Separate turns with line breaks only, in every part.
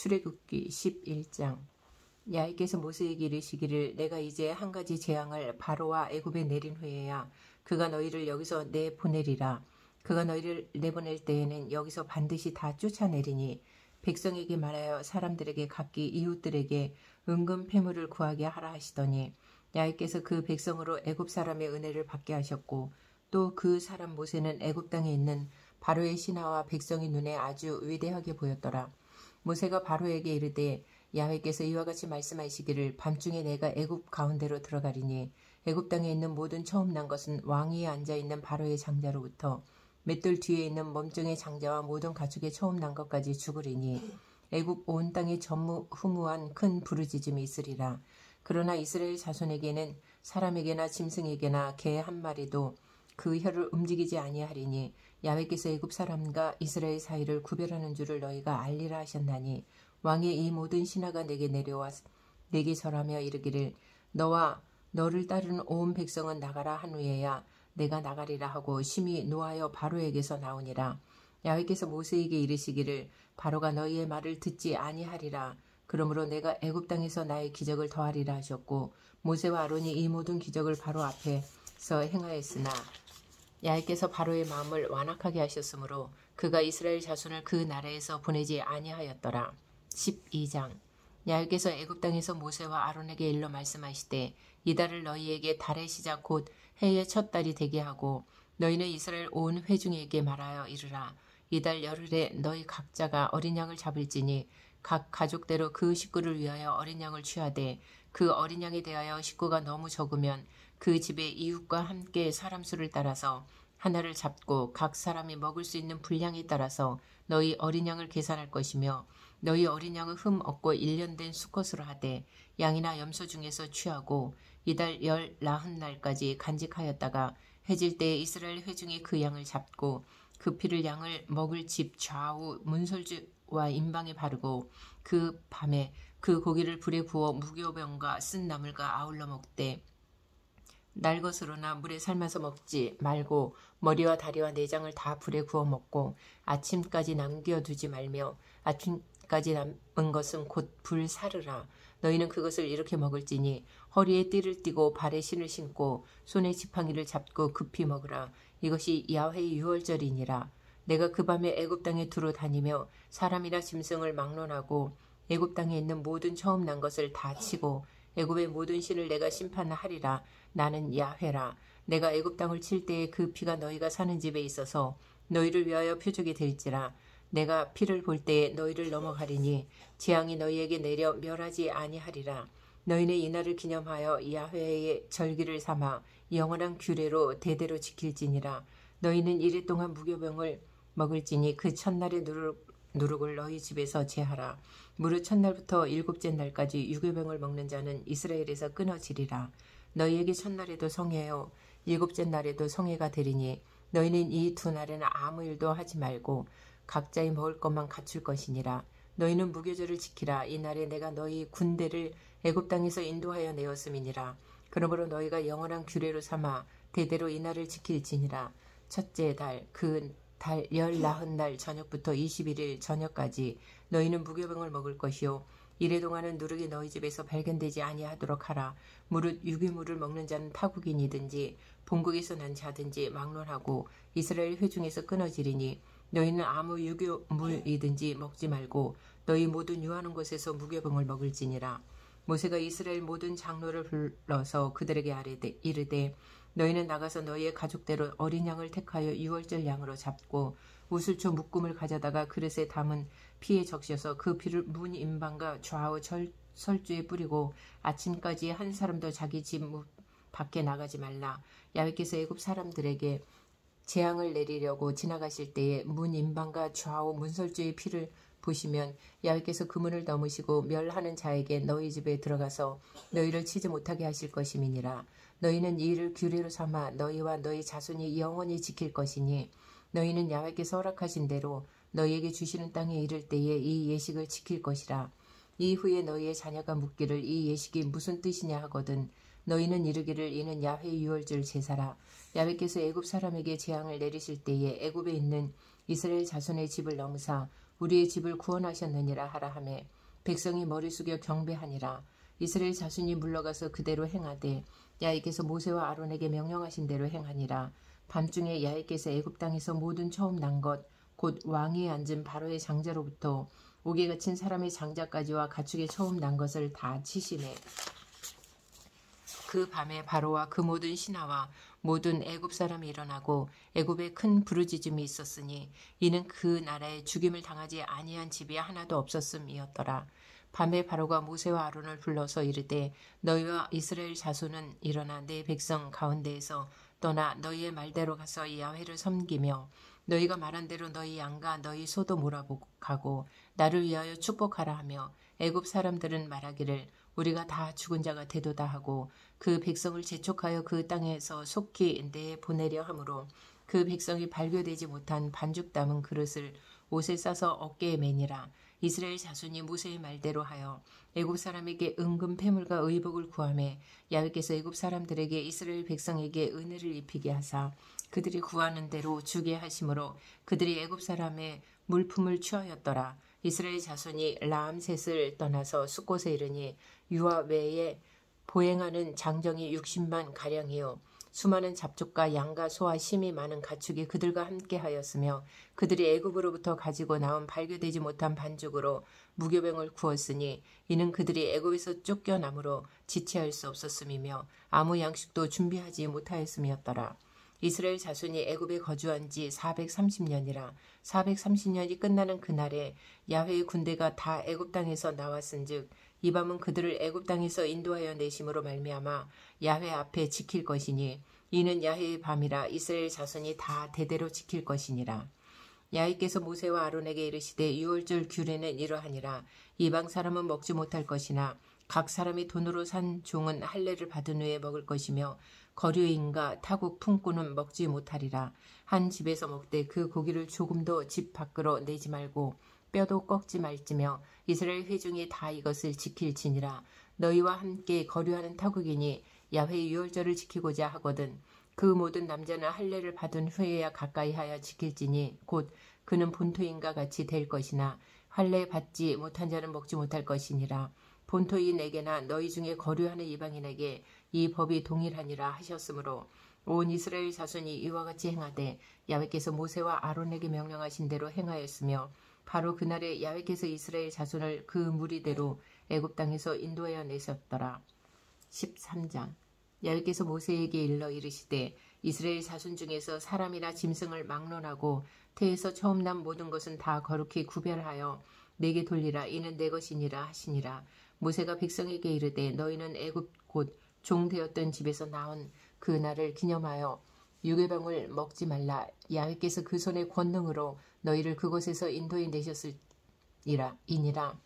출애굽기 11장. 야훼께서 모세에게 이르시기를 내가 이제 한 가지 재앙을 바로와 애굽에 내린 후에야 그가 너희를 여기서 내보내리라. 그가 너희를 내보낼 때에는 여기서 반드시 다 쫓아내리니 백성에게 말하여 사람들에게 각기 이웃들에게 은금 패물을 구하게 하라 하시더니 야훼께서 그 백성으로 애굽 사람의 은혜를 받게 하셨고 또 그 사람 모세는 애굽 땅에 있는 바로의 신하와 백성의 눈에 아주 위대하게 보였더라. 모세가 바로에게 이르되 야훼께서 이와 같이 말씀하시기를 밤중에 내가 애굽 가운데로 들어가리니 애굽 땅에 있는 모든 처음 난 것은 왕위에 앉아있는 바로의 장자로부터 맷돌 뒤에 있는 몸종의 장자와 모든 가축의 처음 난 것까지 죽으리니 애굽 온 땅에 전무후무한 큰 부르짖음이 있으리라. 그러나 이스라엘 자손에게는 사람에게나 짐승에게나 개 한 마리도 그 혀를 움직이지 아니하리니 야훼께서 애굽 사람과 이스라엘 사이를 구별하는 줄을 너희가 알리라 하셨나니 왕의 이 모든 신하가 내게 내려와 내게 절하며 이르기를 너와 너를 따르는 온 백성은 나가라 한 후에야 내가 나가리라 하고 심히 노하여 바로에게서 나오니라. 야훼께서 모세에게 이르시기를 바로가 너희의 말을 듣지 아니하리라. 그러므로 내가 애굽 땅에서 나의 기적을 더하리라 하셨고 모세와 아론이 이 모든 기적을 바로 앞에서 행하였으나 야훼께서 바로의 마음을 완악하게 하셨으므로 그가 이스라엘 자손을 그 나라에서 보내지 아니하였더라. 12장. 야훼께서 애굽 땅에서 모세와 아론에게 일러 말씀하시되 이달을 너희에게 달의 시작 곧 해의 첫 달이 되게 하고 너희는 이스라엘 온 회중에게 말하여 이르라. 이달 열흘에 너희 각자가 어린 양을 잡을지니 각 가족대로 그 식구를 위하여 어린 양을 취하되 그 어린 양에 대하여 식구가 너무 적으면 그 집의 이웃과 함께 사람 수를 따라서 하나를 잡고 각 사람이 먹을 수 있는 분량에 따라서 너희 어린 양을 계산할 것이며 너희 어린 양은 흠 없고 1년 된 수컷으로 하되 양이나 염소 중에서 취하고 이달 19날까지 간직하였다가 해질 때에 이스라엘 회중이 그 양을 잡고 그 피를 양을 먹을 집 좌우 문설주와 임방에 바르고 그 밤에 그 고기를 불에 구워 무교병과 쓴 나물과 아울러 먹되 날 것으로나 물에 삶아서 먹지 말고 머리와 다리와 내장을 다 불에 구워 먹고 아침까지 남겨두지 말며 아침까지 남은 것은 곧 불 사르라. 너희는 그것을 이렇게 먹을지니 허리에 띠를 띠고 발에 신을 신고 손에 지팡이를 잡고 급히 먹으라. 이것이 야훼의 유월절이니라. 내가 그 밤에 애굽 땅에 두루 다니며 사람이나 짐승을 막론하고 애굽 땅에 있는 모든 처음 난 것을 다 치고 애굽의 모든 신을 내가 심판하리라. 나는 야훼라. 내가 애굽 땅을 칠 때에 그 피가 너희가 사는 집에 있어서 너희를 위하여 표적이 될지라. 내가 피를 볼 때에 너희를 넘어가리니 재앙이 너희에게 내려 멸하지 아니하리라. 너희는 이날을 기념하여 야훼의 절기를 삼아 영원한 규례로 대대로 지킬지니라. 너희는 이래 동안 무교병을 먹을지니 그 첫날의 누룩을 너희 집에서 제하라. 무릇 첫날부터 7째 날까지 유교병을 먹는 자는 이스라엘에서 끊어지리라. 너희에게 첫날에도 성회요 7째 날에도 성회가 되리니 너희는 이 두 날에는 아무 일도 하지 말고 각자의 먹을 것만 갖출 것이니라. 너희는 무교절을 지키라. 이 날에 내가 너희 군대를 애굽 땅에서 인도하여 내었음이니라. 그러므로 너희가 영원한 규례로 삼아 대대로 이 날을 지킬지니라. 첫째 달 그 달 19날 저녁부터 21일 저녁까지 너희는 무교병을 먹을 것이요 이래 동안은 누룩이 너희 집에서 발견되지 아니하도록 하라. 무릇 유기물을 먹는 자는 타국인이든지 본국에서 난 자든지 막론하고 이스라엘 회중에서 끊어지리니 너희는 아무 유교물이든지 먹지 말고 너희 모든 유하는 곳에서 무교병을 먹을지니라. 모세가 이스라엘 모든 장로를 불러서 그들에게 이르되 너희는 나가서 너희의 가족대로 어린 양을 택하여 유월절 양으로 잡고 우슬초 묶음을 가져다가 그릇에 담은 피에 적셔서 그 피를 문 임방과 좌우 설주에 뿌리고 아침까지 한 사람도 자기 집 밖에 나가지 말라. 야훼께서 애굽 사람들에게 재앙을 내리려고 지나가실 때에 문 임방과 좌우 문설주의 피를 보시면 야훼께서 그 문을 넘으시고 멸하는 자에게 너희 집에 들어가서 너희를 치지 못하게 하실 것임이니라. 너희는 이 일을 규례로 삼아 너희와 너희 자손이 영원히 지킬 것이니 너희는 야훼께서 허락하신 대로 너희에게 주시는 땅에 이를 때에 이 예식을 지킬 것이라. 이후에 너희의 자녀가 묻기를 이 예식이 무슨 뜻이냐 하거든 너희는 이르기를 이는 야훼의 유월절 제사라. 야훼께서 애굽 사람에게 재앙을 내리실 때에 애굽에 있는 이스라엘 자손의 집을 넘사 우리의 집을 구원하셨느니라 하라 하매 백성이 머리 숙여 경배하니라. 이스라엘 자손이 물러가서 그대로 행하되 야훼께서 모세와 아론에게 명령하신 대로 행하니라. 밤중에 야훼께서 애굽 땅에서 모든 처음 난 것 곧 왕위에 앉은 바로의 장자로부터 옥에 갇힌 사람의 장자까지와 가축의 처음 난 것을 다 치시매 그 밤에 바로와 그 모든 신하와 모든 애굽 사람이 일어나고 애굽에 큰 부르짖음이 있었으니 이는 그 나라에 죽임을 당하지 아니한 집이 하나도 없었음이었더라. 밤에 바로가 모세와 아론을 불러서 이르되 너희와 이스라엘 자손은 일어나 내 백성 가운데에서 떠나 너희의 말대로 가서 야훼를 섬기며 너희가 말한 대로 너희 양과 너희 소도 몰아가고 나를 위하여 축복하라 하며 애굽 사람들은 말하기를 우리가 다 죽은 자가 되도다 하고 그 백성을 재촉하여 그 땅에서 속히 내보내려 하므로 그 백성이 발교되지 못한 반죽 담은 그릇을 옷에 싸서 어깨에 매니라. 이스라엘 자손이 모세의 말대로 하여 애굽 사람에게 은금 패물과 의복을 구하매 야훼께서 애굽 사람들에게 이스라엘 백성에게 은혜를 입히게 하사 그들이 구하는 대로 주게 하심으로 그들이 애굽 사람의 물품을 취하였더라. 이스라엘 자손이 라암셋을 떠나서 숫곳에 이르니 유아 외에 보행하는 장정이 60만 가량이요 수많은 잡족과 양과 소와 심이 많은 가축이 그들과 함께하였으며 그들이 애굽으로부터 가지고 나온 발교되지 못한 반죽으로 무교병을 구웠으니 이는 그들이 애굽에서 쫓겨남으로 지체할 수 없었음이며 아무 양식도 준비하지 못하였음이었더라. 이스라엘 자손이 애굽에 거주한 지 430년이라 430년이 끝나는 그날에 야훼의 군대가 다 애굽 땅에서 나왔은즉 이 밤은 그들을 애굽 땅에서 인도하여 내심으로 말미암아 야훼 앞에 지킬 것이니 이는 야훼의 밤이라 이스라엘 자손이 다 대대로 지킬 것이니라. 야훼께서 모세와 아론에게 이르시되 유월절 규례는 이러하니라. 이방 사람은 먹지 못할 것이나 각 사람이 돈으로 산 종은 할례를 받은 후에 먹을 것이며 거류인과 타국 품꾼은 먹지 못하리라. 한 집에서 먹되 그 고기를 조금도 집 밖으로 내지 말고 뼈도 꺾지 말지며 이스라엘 회중이 다 이것을 지킬지니라. 너희와 함께 거류하는 타국인이 야훼의 유월절을 지키고자 하거든 그 모든 남자는 할례를 받은 후에야 가까이 하여 지킬지니 곧 그는 본토인과 같이 될 것이나 할례 받지 못한 자는 먹지 못할 것이니라. 본토인에게나 너희 중에 거류하는 이방인에게 이 법이 동일하니라 하셨으므로 온 이스라엘 자손이 이와 같이 행하되 야훼께서 모세와 아론에게 명령하신 대로 행하였으며 바로 그날에 야훼께서 이스라엘 자손을 그 무리대로 애굽 땅에서 인도하여 내셨더라. 13장 야훼께서 모세에게 일러 이르시되 이스라엘 자손 중에서 사람이나 짐승을 막론하고 태에서 처음 난 모든 것은 다 거룩히 구별하여 내게 돌리라. 이는 내 것이니라 하시니라. 모세가 백성에게 이르되 너희는 애굽 곧 종되었던 집에서 나온 그 날을 기념하여 유괴병을 먹지 말라. 야훼께서 그 손의 권능으로 너희를 그곳에서 인도해 내셨으리라. 이니라.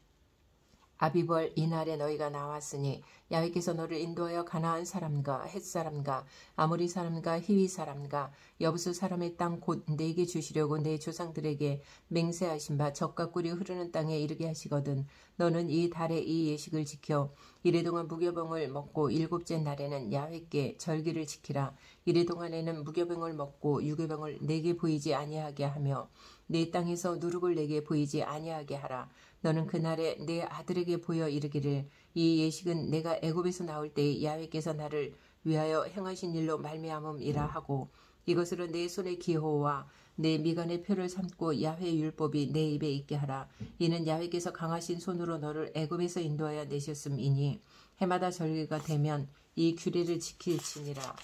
아비벌 이날에 너희가 나왔으니 야훼께서 너를 인도하여 가나안 사람과 헷 사람과 아모리 사람과 히위 사람과 여부수 사람의 땅 곧 내게 주시려고 내 조상들에게 맹세하신 바 젖과 꿀이 흐르는 땅에 이르게 하시거든 너는 이 달에 이 예식을 지켜 이래동안 무교병을 먹고 일곱째 날에는 야훼께 절기를 지키라. 이래동안에는 무교병을 먹고 유교병을 내게 보이지 아니하게 하며 내 땅에서 누룩을 내게 보이지 아니하게 하라. 너는 그날에 내 아들에게 보여 이르기를 이 예식은 내가 애굽에서 나올 때에 야훼께서 나를 위하여 행하신 일로 말미암음이라 하고 이것으로 내 손의 기호와 내 미간의 표를 삼고 야훼의 율법이 내 입에 있게 하라. 이는 야훼께서 강하신 손으로 너를 애굽에서 인도하여 내셨음이니 해마다 절기가 되면 이 규례를 지킬지니라.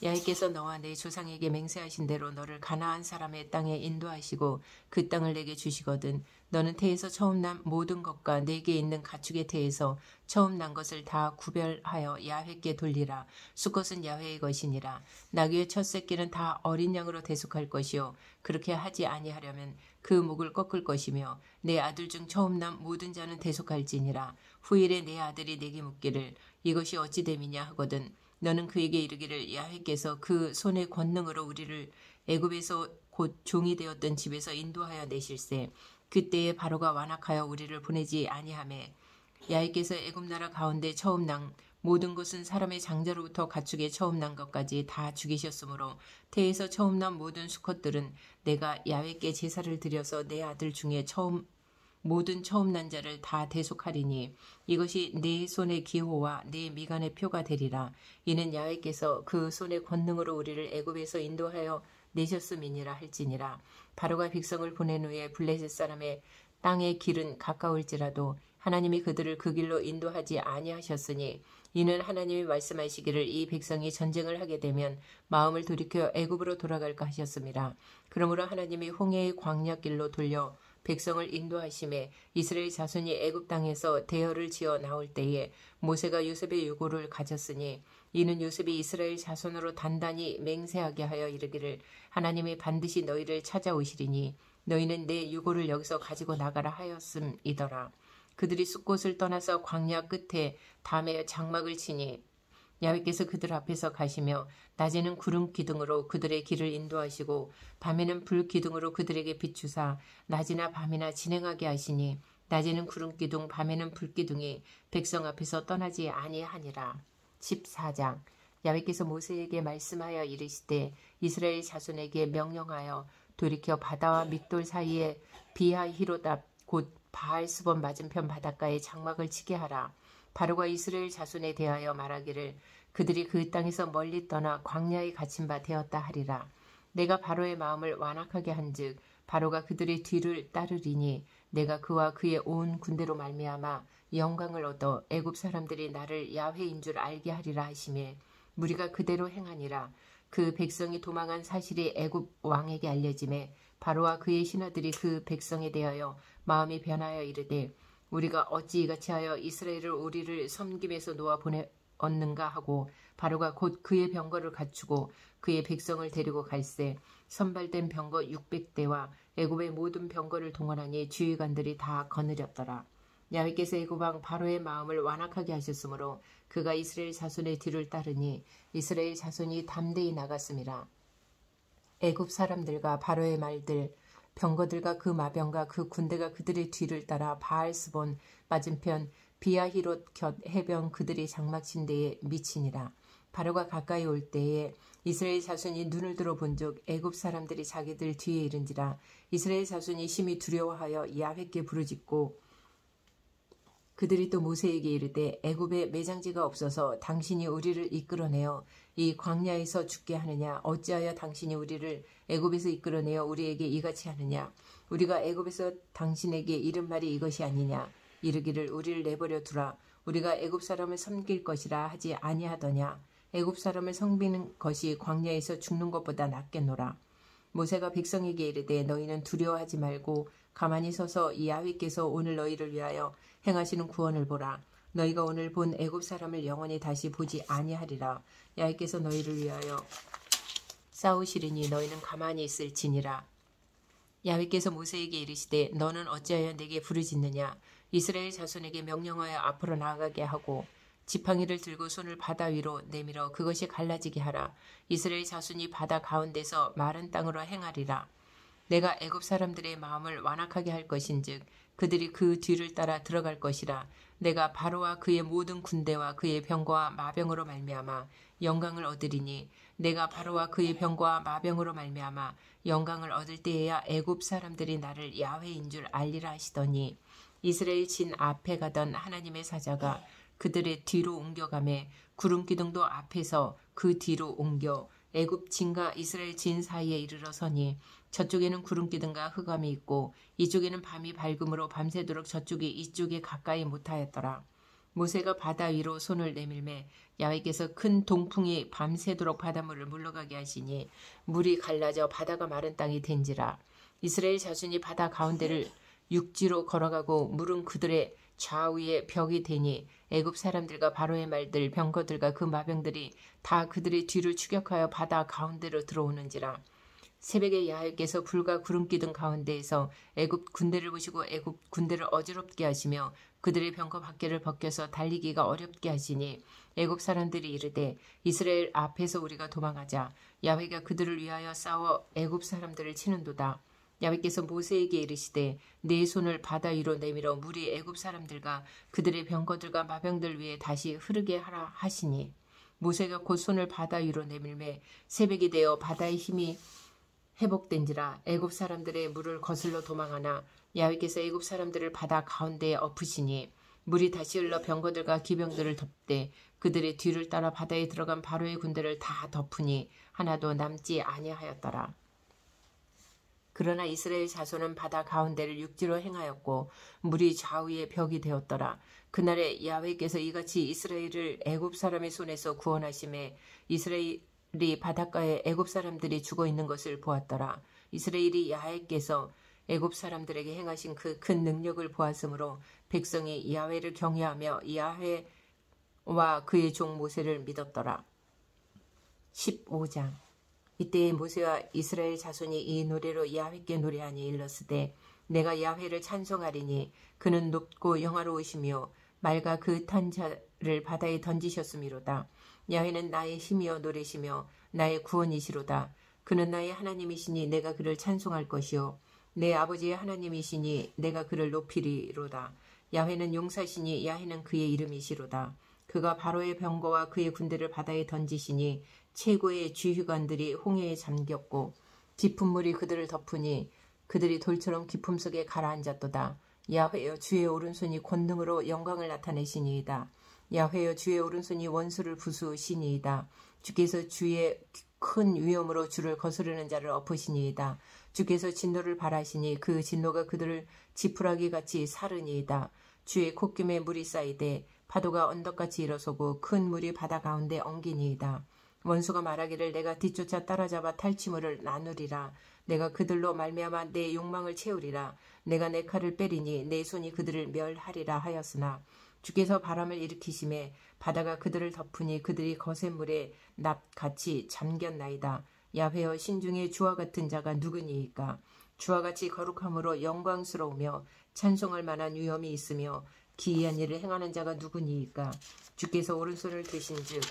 야훼께서 너와 내 조상에게 맹세하신 대로 너를 가나안 사람의 땅에 인도하시고 그 땅을 내게 주시거든 너는 태에서 처음 난 모든 것과 내게 있는 가축의 태에서 처음 난 것을 다 구별하여 야훼께 돌리라. 수컷은 야훼의 것이니라. 나귀의 첫 새끼는 다 어린 양으로 대속할 것이요 그렇게 하지 아니하려면 그 목을 꺾을 것이며 내 아들 중 처음 난 모든 자는 대속할지니라. 후일에 내 아들이 내게 묻기를 이것이 어찌 됨이냐 하거든 너는 그에게 이르기를 야훼께서 그 손의 권능으로 우리를 애굽에서 곧 종이 되었던 집에서 인도하여 내실세 그때에 바로가 완악하여 우리를 보내지 아니하매 야훼께서 애굽 나라 가운데 처음 난 모든 것은 사람의 장자로부터 가축에 처음 난 것까지 다 죽이셨으므로 태에서 처음 난 모든 수컷들은 내가 야훼께 제사를 드려서 내 아들 중에 모든 처음 난 자를 다 대속하리니 이것이 네 손의 기호와 네 미간의 표가 되리라. 이는 야훼께서 그 손의 권능으로 우리를 애굽에서 인도하여 내셨음이니라 할지니라. 바로가 백성을 보낸 후에 블레셋 사람의 땅의 길은 가까울지라도 하나님이 그들을 그 길로 인도하지 아니하셨으니 이는 하나님이 말씀하시기를 이 백성이 전쟁을 하게 되면 마음을 돌이켜 애굽으로 돌아갈까 하셨습니다. 그러므로 하나님이 홍해의 광야길로 돌려 백성을 인도하심에 이스라엘 자손이 애굽 땅에서 대열을 지어 나올 때에 모세가 요셉의 유고를 가졌으니 이는 요셉이 이스라엘 자손으로 단단히 맹세하게 하여 이르기를 하나님이 반드시 너희를 찾아오시리니 너희는 내 유고를 여기서 가지고 나가라 하였음이더라. 그들이 숫곳을 떠나서 광야 끝에 담에 장막을 치니 야훼께서 그들 앞에서 가시며 낮에는 구름 기둥으로 그들의 길을 인도하시고 밤에는 불 기둥으로 그들에게 비추사 낮이나 밤이나 진행하게 하시니 낮에는 구름 기둥 밤에는 불 기둥이 백성 앞에서 떠나지 아니하니라. 14장 야훼께서 모세에게 말씀하여 이르시되 이스라엘 자손에게 명령하여 돌이켜 바다와 믹돌 사이에 비하히로답 곧 바알스본 맞은편 바닷가에 장막을 치게 하라. 바로가 이스라엘 자손에 대하여 말하기를 그들이 그 땅에서 멀리 떠나 광야에 갇힌 바 되었다 하리라. 내가 바로의 마음을 완악하게 한즉 바로가 그들의 뒤를 따르리니 내가 그와 그의 온 군대로 말미암아 영광을 얻어 애굽 사람들이 나를 야훼인 줄 알게 하리라 하시매 무리가 그대로 행하니라. 그 백성이 도망한 사실이 애굽 왕에게 알려지매 바로와 그의 신하들이 그 백성에 대하여 마음이 변하여 이르되 우리가 어찌 이같이 하여 이스라엘을 우리를 섬김에서 놓아 보내었는가 하고 바로가 곧 그의 병거를 갖추고 그의 백성을 데리고 갈새 선발된 병거 600대와 애굽의 모든 병거를 동원하니 주의관들이 다 거느렸더라. 야훼께서 애굽 왕 바로의 마음을 완악하게 하셨으므로 그가 이스라엘 자손의 뒤를 따르니 이스라엘 자손이 담대히 나갔음이라. 애굽 사람들과 바로의 말들 병거들과 그 마병과 그 군대가 그들의 뒤를 따라 바알스본 맞은편 비하히롯 곁 해변 그들이 장막친 데에 미치니라. 바로가 가까이 올 때에 이스라엘 자손이 눈을 들어 본즉 애굽 사람들이 자기들 뒤에 이른지라. 이스라엘 자손이 심히 두려워하여 야훼께 부르짖고 그들이 또 모세에게 이르되 애굽에 매장지가 없어서 당신이 우리를 이끌어내어 이 광야에서 죽게 하느냐 어찌하여 당신이 우리를 애굽에서 이끌어내어 우리에게 이같이 하느냐 우리가 애굽에서 당신에게 이른 말이 이것이 아니냐 이르기를 우리를 내버려 두라 우리가 애굽 사람을 섬길 것이라 하지 아니하더냐 애굽 사람을 섬기는 것이 광야에서 죽는 것보다 낫겠노라. 모세가 백성에게 이르되 너희는 두려워하지 말고 가만히 서서 이 야훼께서 오늘 너희를 위하여 행하시는 구원을 보라. 너희가 오늘 본 애굽 사람을 영원히 다시 보지 아니하리라. 야훼께서 너희를 위하여 싸우시리니 너희는 가만히 있을지니라. 야훼께서 모세에게 이르시되 너는 어찌하여 내게 부르짖느냐. 이스라엘 자손에게 명령하여 앞으로 나아가게 하고 지팡이를 들고 손을 바다 위로 내밀어 그것이 갈라지게 하라. 이스라엘 자손이 바다 가운데서 마른 땅으로 행하리라. 내가 애굽 사람들의 마음을 완악하게 할 것인즉 그들이 그 뒤를 따라 들어갈 것이라. 내가 바로와 그의 모든 군대와 그의 병거와 마병으로 말미암아 영광을 얻으리니 내가 바로와 그의 병거와 마병으로 말미암아 영광을 얻을 때에야 애굽 사람들이 나를 야훼인 줄 알리라 하시더니 이스라엘 진 앞에 가던 하나님의 사자가 그들의 뒤로 옮겨가매 구름 기둥도 앞에서 그 뒤로 옮겨 애굽 진과 이스라엘 진 사이에 이르러 서니 저쪽에는 구름 기둥과 흑암이 있고 이쪽에는 밤이 밝음으로 밤새도록 저쪽이 이쪽에 가까이 못하였더라. 모세가 바다 위로 손을 내밀매 야훼께서 큰 동풍이 밤새도록 바닷물을 물러가게 하시니 물이 갈라져 바다가 마른 땅이 된지라. 이스라엘 자손이 바다 가운데를 육지로 걸어가고 물은 그들의 좌우에 벽이 되니 애굽 사람들과 바로의 말들 병거들과 그 마병들이 다 그들의 뒤를 추격하여 바다 가운데로 들어오는지라. 새벽에 야훼께서 불과 구름 기둥 가운데에서 애굽 군대를 보시고 애굽 군대를 어지럽게 하시며 그들의 병거 밖에를 벗겨서 달리기가 어렵게 하시니 애굽 사람들이 이르되 이스라엘 앞에서 우리가 도망하자. 야훼가 그들을 위하여 싸워 애굽 사람들을 치는도다. 야훼께서 모세에게 이르시되 네 손을 바다 위로 내밀어 물이 애굽 사람들과 그들의 병거들과 마병들 위에 다시 흐르게 하라 하시니 모세가 곧 손을 바다 위로 내밀매 새벽이 되어 바다의 힘이 회복된지라 애굽 사람들의 물을 거슬러 도망하나 야훼께서 애굽 사람들을 바다 가운데에 엎으시니 물이 다시 흘러 병거들과 기병들을 덮되 그들의 뒤를 따라 바다에 들어간 바로의 군대를 다 덮으니 하나도 남지 아니하였더라. 그러나 이스라엘 자손은 바다 가운데를 육지로 행하였고 물이 좌우에 벽이 되었더라. 그날에 야훼께서 이같이 이스라엘을 애굽 사람의 손에서 구원하심에 이스라엘이 바닷가에 애굽 사람들이 죽어 있는 것을 보았더라. 이스라엘이 야훼께서 애굽 사람들에게 행하신 그 큰 능력을 보았으므로 백성이 야훼를 경외하며 야훼와 그의 종 모세를 믿었더라. 15장. 이때 모세와 이스라엘 자손이 이 노래로 야훼께 노래하니 일렀으되 내가 야훼를 찬송하리니 그는 높고 영화로우시며 말과 그 탄자를 바다에 던지셨음이로다. 야훼는 나의 힘이여 노래시며 나의 구원이시로다. 그는 나의 하나님이시니 내가 그를 찬송할 것이요 내 아버지의 하나님이시니 내가 그를 높이리로다. 야훼는 용사시니 야훼는 그의 이름이시로다. 그가 바로의 병거와 그의 군대를 바다에 던지시니 최고의 주휘관들이 홍해에 잠겼고 깊은 물이 그들을 덮으니 그들이 돌처럼 깊음 속에 가라앉았도다. 야훼여 주의 오른손이 권능으로 영광을 나타내시니이다. 야훼여 주의 오른손이 원수를 부수시니이다. 주께서 주의 큰 위엄으로 주를 거스르는 자를 엎으시니이다. 주께서 진노를 발하시니 그 진노가 그들을 지푸라기같이 사르니이다. 주의 콧김에 물이 쌓이되 파도가 언덕같이 일어서고 큰 물이 바다 가운데 엉기니이다. 원수가 말하기를 내가 뒤쫓아 따라잡아 탈취물을 나누리라. 내가 그들로 말미암아 내 욕망을 채우리라. 내가 내 칼을 빼리니 내 손이 그들을 멸하리라 하였으나 주께서 바람을 일으키심에 바다가 그들을 덮으니 그들이 거센 물에 낫같이 잠겼나이다. 야훼여 신중에 주와 같은 자가 누구니이까? 주와 같이 거룩함으로 영광스러우며 찬송할 만한 위엄이 있으며 기이한 일을 행하는 자가 누구니이까? 주께서 오른손을 드신즉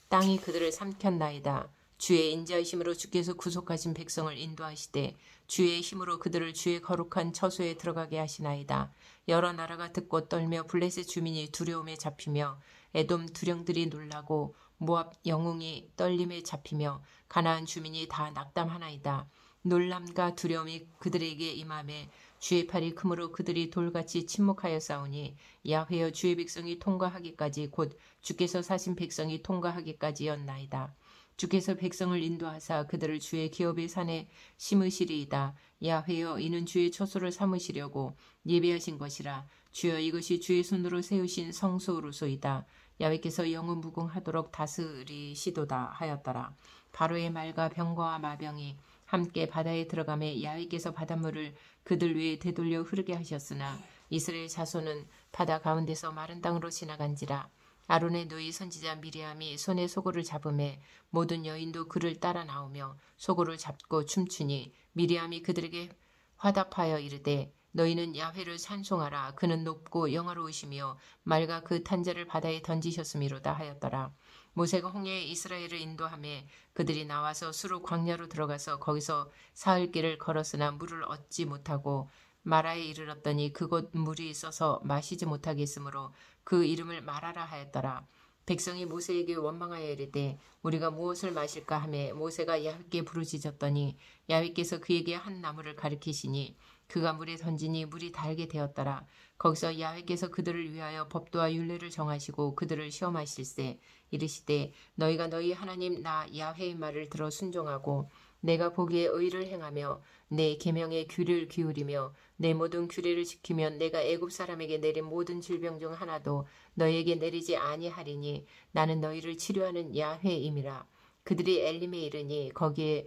땅이 그들을 삼켰나이다. 주의 인자하심으로 주께서 구속하신 백성을 인도하시되 주의 힘으로 그들을 주의 거룩한 처소에 들어가게 하시나이다. 여러 나라가 듣고 떨며 블레셋 주민이 두려움에 잡히며 에돔 두령들이 놀라고 모압 영웅이 떨림에 잡히며 가나안 주민이 다 낙담하나이다. 놀람과 두려움이 그들에게 임함에 주의 팔이 크므로 그들이 돌같이 침묵하여 싸우니 야훼여 주의 백성이 통과하기까지 곧 주께서 사신 백성이 통과하기까지였나이다. 주께서 백성을 인도하사 그들을 주의 기업의 산에 심으시리이다. 야훼여 이는 주의 처소를 삼으시려고 예배하신 것이라. 주여 이것이 주의 손으로 세우신 성소로소이다. 야훼께서 영원 무궁하도록 다스리시도다 하였더라. 바로의 말과 병거와 마병이 함께 바다에 들어가매 야훼께서 바닷물을 그들 위에 되돌려 흐르게 하셨으나 이스라엘 자손은 바다 가운데서 마른 땅으로 지나간지라. 아론의 누이 선지자 미리암이 손에 소고를 잡음에 모든 여인도 그를 따라 나오며 소고를 잡고 춤추니 미리암이 그들에게 화답하여 이르되 너희는 야훼를 찬송하라. 그는 높고 영화로우시며 말과 그 탄자를 바다에 던지셨음이로다 하였더라. 모세가 홍해에 이스라엘을 인도하매 그들이 나와서 수르 광야로 들어가서 거기서 사흘 길을 걸었으나 물을 얻지 못하고 마라에 이르렀더니 그곳 물이 있어서 마시지 못하겠으므로 그 이름을 마라라 하였더라. 백성이 모세에게 원망하여 이르되 우리가 무엇을 마실까 하매 모세가 야훼께 부르짖었더니 야훼께서 그에게 한 나무를 가리키시니 그가 물에 던지니 물이 달게 되었더라. 거기서 야훼께서 그들을 위하여 법도와 율례를 정하시고 그들을 시험하실세 이르시되 너희가 너희 하나님 나 야훼의 말을 들어 순종하고 내가 보기에 의를 행하며 내 계명에 귀를 기울이며 내 모든 규례를 지키면 내가 애굽 사람에게 내린 모든 질병 중 하나도 너희에게 내리지 아니하리니 나는 너희를 치료하는 야훼임이라. 그들이 엘림에 이르니 거기에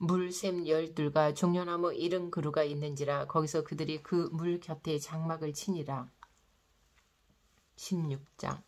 물샘 12과 종려나무 70그루가 있는지라. 거기서 그들이 그 물 곁에 장막을 치니라. 16장.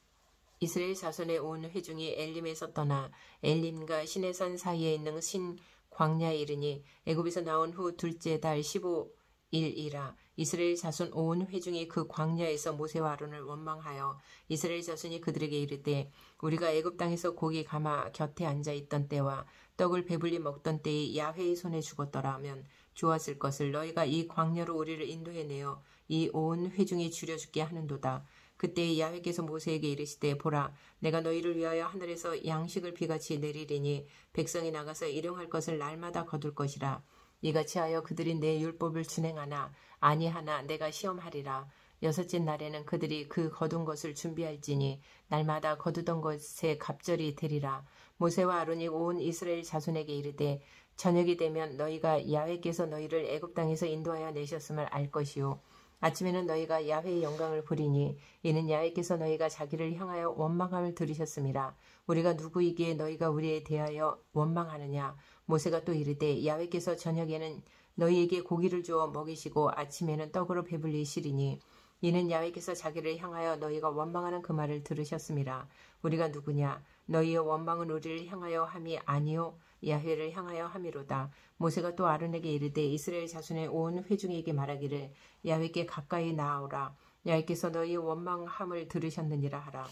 이스라엘 자손의 온 회중이 엘림에서 떠나 엘림과 시내산 사이에 있는 신 광야에 이르니 애굽에서 나온 후 둘째 달 15일이라. 이스라엘 자손 온 회중이 그 광야에서 모세와 아론을 원망하여 이스라엘 자손이 그들에게 이르되 우리가 애굽 땅에서 고기 가마 곁에 앉아 있던 때와 떡을 배불리 먹던 때에 야훼의 손에 죽었더라 하면 좋았을 것을 너희가 이 광야로 우리를 인도해내어 이 온 회중이 줄여 죽게 하는도다. 그때 야훼께서 모세에게 이르시되 보라 내가 너희를 위하여 하늘에서 양식을 비같이 내리리니 백성이 나가서 일용할 것을 날마다 거둘 것이라. 이같이 하여 그들이 내 율법을 준행하나 아니하나 내가 시험하리라. 여섯째 날에는 그들이 그 거둔 것을 준비할지니 날마다 거두던 것에 갑절이 되리라. 모세와 아론이 온 이스라엘 자손에게 이르되 저녁이 되면 너희가 야훼께서 너희를 애굽 땅에서 인도하여 내셨음을 알 것이요 아침에는 너희가 야훼의 영광을 보리니 이는 야훼께서 너희가 자기를 향하여 원망함을 들으셨음이라. 우리가 누구이기에 너희가 우리에 대하여 원망하느냐. 모세가 또 이르되 야훼께서 저녁에는 너희에게 고기를 주어 먹이시고 아침에는 떡으로 배불리시리니 이는 야훼께서 자기를 향하여 너희가 원망하는 그 말을 들으셨음이라. 우리가 누구냐. 너희의 원망은 우리를 향하여 함이 아니요 야훼를 향하여 함이로다. 모세가 또 아론에게 이르되 이스라엘 자손의 온 회중에게 말하기를 야훼께 가까이 나아오라. 야훼께서 너희의 원망함을 들으셨느니라 하라.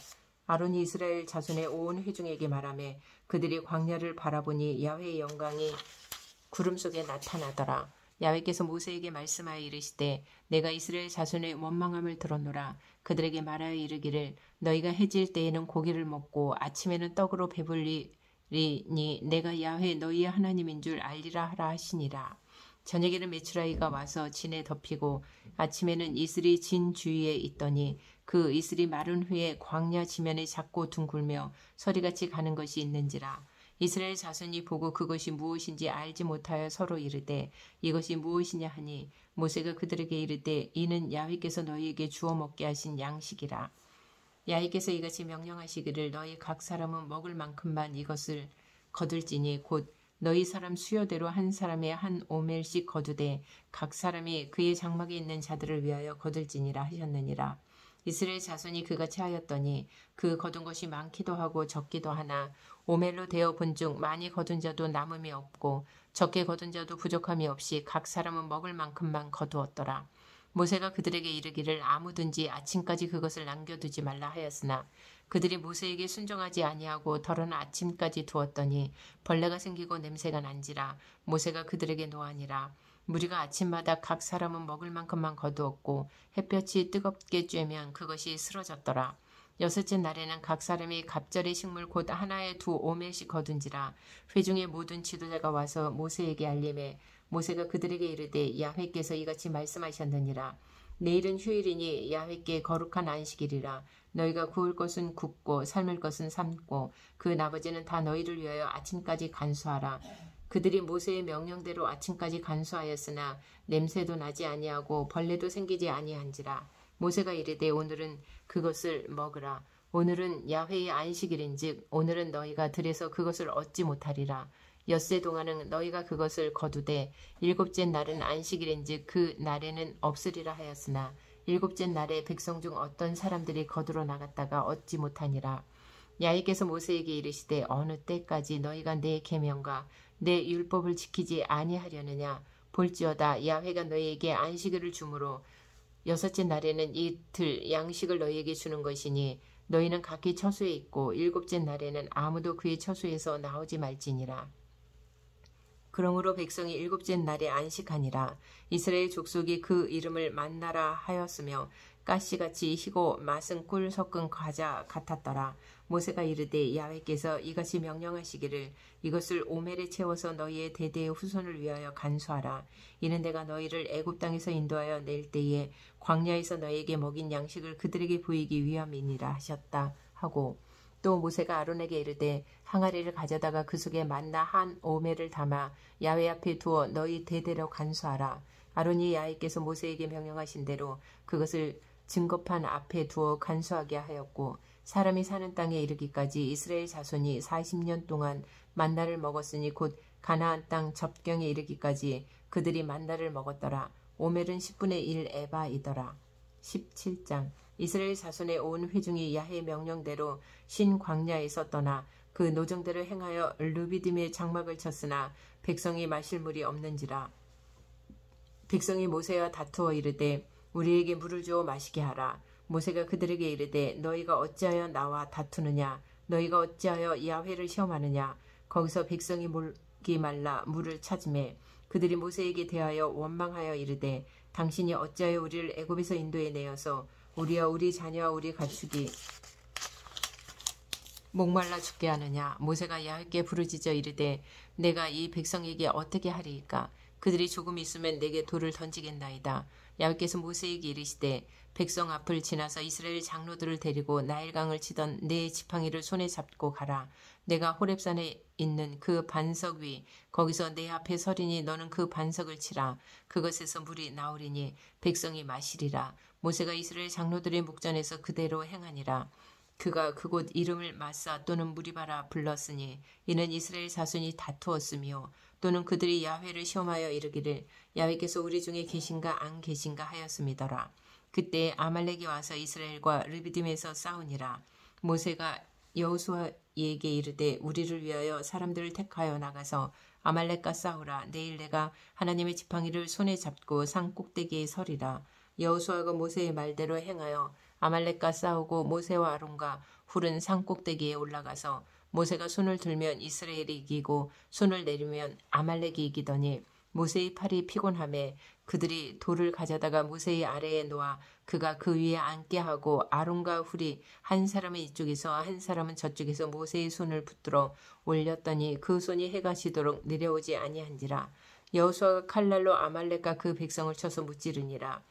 아론이 이스라엘 자손의 온 회중에게 말하며 그들이 광야를 바라보니 야훼의 영광이 구름 속에 나타나더라. 야훼께서 모세에게 말씀하여 이르시되 내가 이스라엘 자손의 원망함을 들었노라. 그들에게 말하여 이르기를 너희가 해질 때에는 고기를 먹고 아침에는 떡으로 배불리니 내가 야훼 너희의 하나님인 줄 알리라 하라 하시니라. 저녁에는 메추라기가 와서 진에 덮이고 아침에는 이슬이 진 주위에 있더니 그 이슬이 마른 후에 광야 지면에 작고 둥글며 서리같이 가는 것이 있는지라. 이스라엘 자손이 보고 그것이 무엇인지 알지 못하여 서로 이르되 이것이 무엇이냐 하니 모세가 그들에게 이르되 이는 야훼께서 너희에게 주어 먹게 하신 양식이라. 야훼께서 이같이 명령하시기를 너희 각 사람은 먹을 만큼만 이것을 거둘지니 곧 너희 사람 수요대로 한 사람의 한 오멜씩 거두되 각 사람이 그의 장막에 있는 자들을 위하여 거둘지니라 하셨느니라. 이스라엘 자손이 그같이 하였더니 그 거둔 것이 많기도 하고 적기도 하나 오멜로 되어 본즉 많이 거둔 자도 남음이 없고 적게 거둔 자도 부족함이 없이 각 사람은 먹을 만큼만 거두었더라. 모세가 그들에게 이르기를 아무든지 아침까지 그것을 남겨두지 말라 하였으나 그들이 모세에게 순종하지 아니하고 덜은 아침까지 두었더니 벌레가 생기고 냄새가 난지라. 모세가 그들에게 노하니라. 무리가 아침마다 각 사람은 먹을 만큼만 거두었고 햇볕이 뜨겁게 쬐면 그것이 쓰러졌더라. 여섯째 날에는 각 사람이 갑절의 식물 곧 하나에 2오멜씩 거둔지라. 회중의 모든 지도자가 와서 모세에게 알림해 모세가 그들에게 이르되 야훼께서 이같이 말씀하셨느니라. 내일은 휴일이니 야훼께 거룩한 안식일이라. 너희가 구울 것은 굽고 삶을 것은 삶고 그 나머지는 다 너희를 위하여 아침까지 간수하라. 그들이 모세의 명령대로 아침까지 간수하였으나 냄새도 나지 아니하고 벌레도 생기지 아니한지라. 모세가 이르되 오늘은 그것을 먹으라. 오늘은 야훼의 안식일인즉 오늘은 너희가 들에서 그것을 얻지 못하리라. 엿새 동안은 너희가 그것을 거두되 일곱째 날은 안식일인즉 그 날에는 없으리라 하였으나 일곱째 날에 백성 중 어떤 사람들이 거두러 나갔다가 얻지 못하니라. 야훼께서 모세에게 이르시되 어느 때까지 너희가 내 계명과 내 율법을 지키지 아니하려느냐. 볼지어다 야훼가 너희에게 안식일을 주므로 여섯째 날에는 이틀 양식을 너희에게 주는 것이니 너희는 각기 처소에 있고 일곱째 날에는 아무도 그의 처소에서 나오지 말지니라. 그러므로 백성이 일곱째 날에 안식하니라. 이스라엘 족속이 그 이름을 만나라 하였으며 가시같이 희고 맛은 꿀 섞은 과자 같았더라. 모세가 이르되 야훼께서 이같이 명령하시기를 이것을 오멜에 채워서 너희의 대대의 후손을 위하여 간수하라. 이는 내가 너희를 애굽 땅에서 인도하여 낼 때에 광야에서 너희에게 먹인 양식을 그들에게 보이기 위함이니라 하셨다 하고 또 모세가 아론에게 이르되 항아리를 가져다가 그 속에 만나 한 오멜을 담아 야훼 앞에 두어 너희 대대로 간수하라. 아론이 야훼께서 모세에게 명령하신 대로 그것을 증거판 앞에 두어 간수하게 하였고 사람이 사는 땅에 이르기까지 이스라엘 자손이 40년 동안 만나를 먹었으니 곧 가나안 땅 접경에 이르기까지 그들이 만나를 먹었더라. 오멜은 10분의 1 에바이더라. 17장 이스라엘 자손의 온 회중이 야훼의 명령대로 신 광야에서 떠나 그 노정대로 행하여 르비딤의 장막을 쳤으나 백성이 마실 물이 없는지라. 백성이 모세와 다투어 이르되 우리에게 물을 주어 마시게 하라. 모세가 그들에게 이르되 너희가 어찌하여 나와 다투느냐. 너희가 어찌하여 야훼를 시험하느냐. 거기서 백성이 목이 말라 물을 찾으매 그들이 모세에게 대하여 원망하여 이르되 당신이 어찌하여 우리를 애굽에서 인도해 내어서 우리와 우리 자녀와 우리 가축이 목말라 죽게 하느냐. 모세가 야훼께 부르짖어 이르되 내가 이 백성에게 어떻게 하리이까. 그들이 조금 있으면 내게 돌을 던지겠나이다. 야훼께서 모세에게 이르시되 백성 앞을 지나서 이스라엘 장로들을 데리고 나일강을 치던 네 지팡이를 손에 잡고 가라. 내가 호렙산에 있는 그 반석 위 거기서 내 앞에 서리니 너는 그 반석을 치라. 그것에서 물이 나오리니 백성이 마시리라. 모세가 이스라엘 장로들의 목전에서 그대로 행하니라. 그가 그곳 이름을 마사 또는 무리바라 불렀으니 이는 이스라엘 자손이 다투었으며 또는 그들이 야훼를 시험하여 이르기를 야훼께서 우리 중에 계신가 안 계신가 하였음이더라. 그때 아말렉이 와서 이스라엘과 르비딤에서 싸우니라. 모세가 여호수아에게 이르되 우리를 위하여 사람들을 택하여 나가서 아말렉과 싸우라. 내일 내가 하나님의 지팡이를 손에 잡고 산 꼭대기에 서리라. 여호수아가 모세의 말대로 행하여 아말렉과 싸우고 모세와 아론과 훌은 산 꼭대기에 올라가서 모세가 손을 들면 이스라엘이 이기고 손을 내리면 아말렉이 이기더니 모세의 팔이 피곤하매 그들이 돌을 가져다가 모세의 아래에 놓아 그가 그 위에 앉게 하고 아론과 훌이 한 사람은 이쪽에서 한 사람은 저쪽에서 모세의 손을 붙들어 올렸더니 그 손이 해가 지도록 내려오지 아니한지라. 여호수아가 칼날로 아말렉과 그 백성을 쳐서 무찌르니라.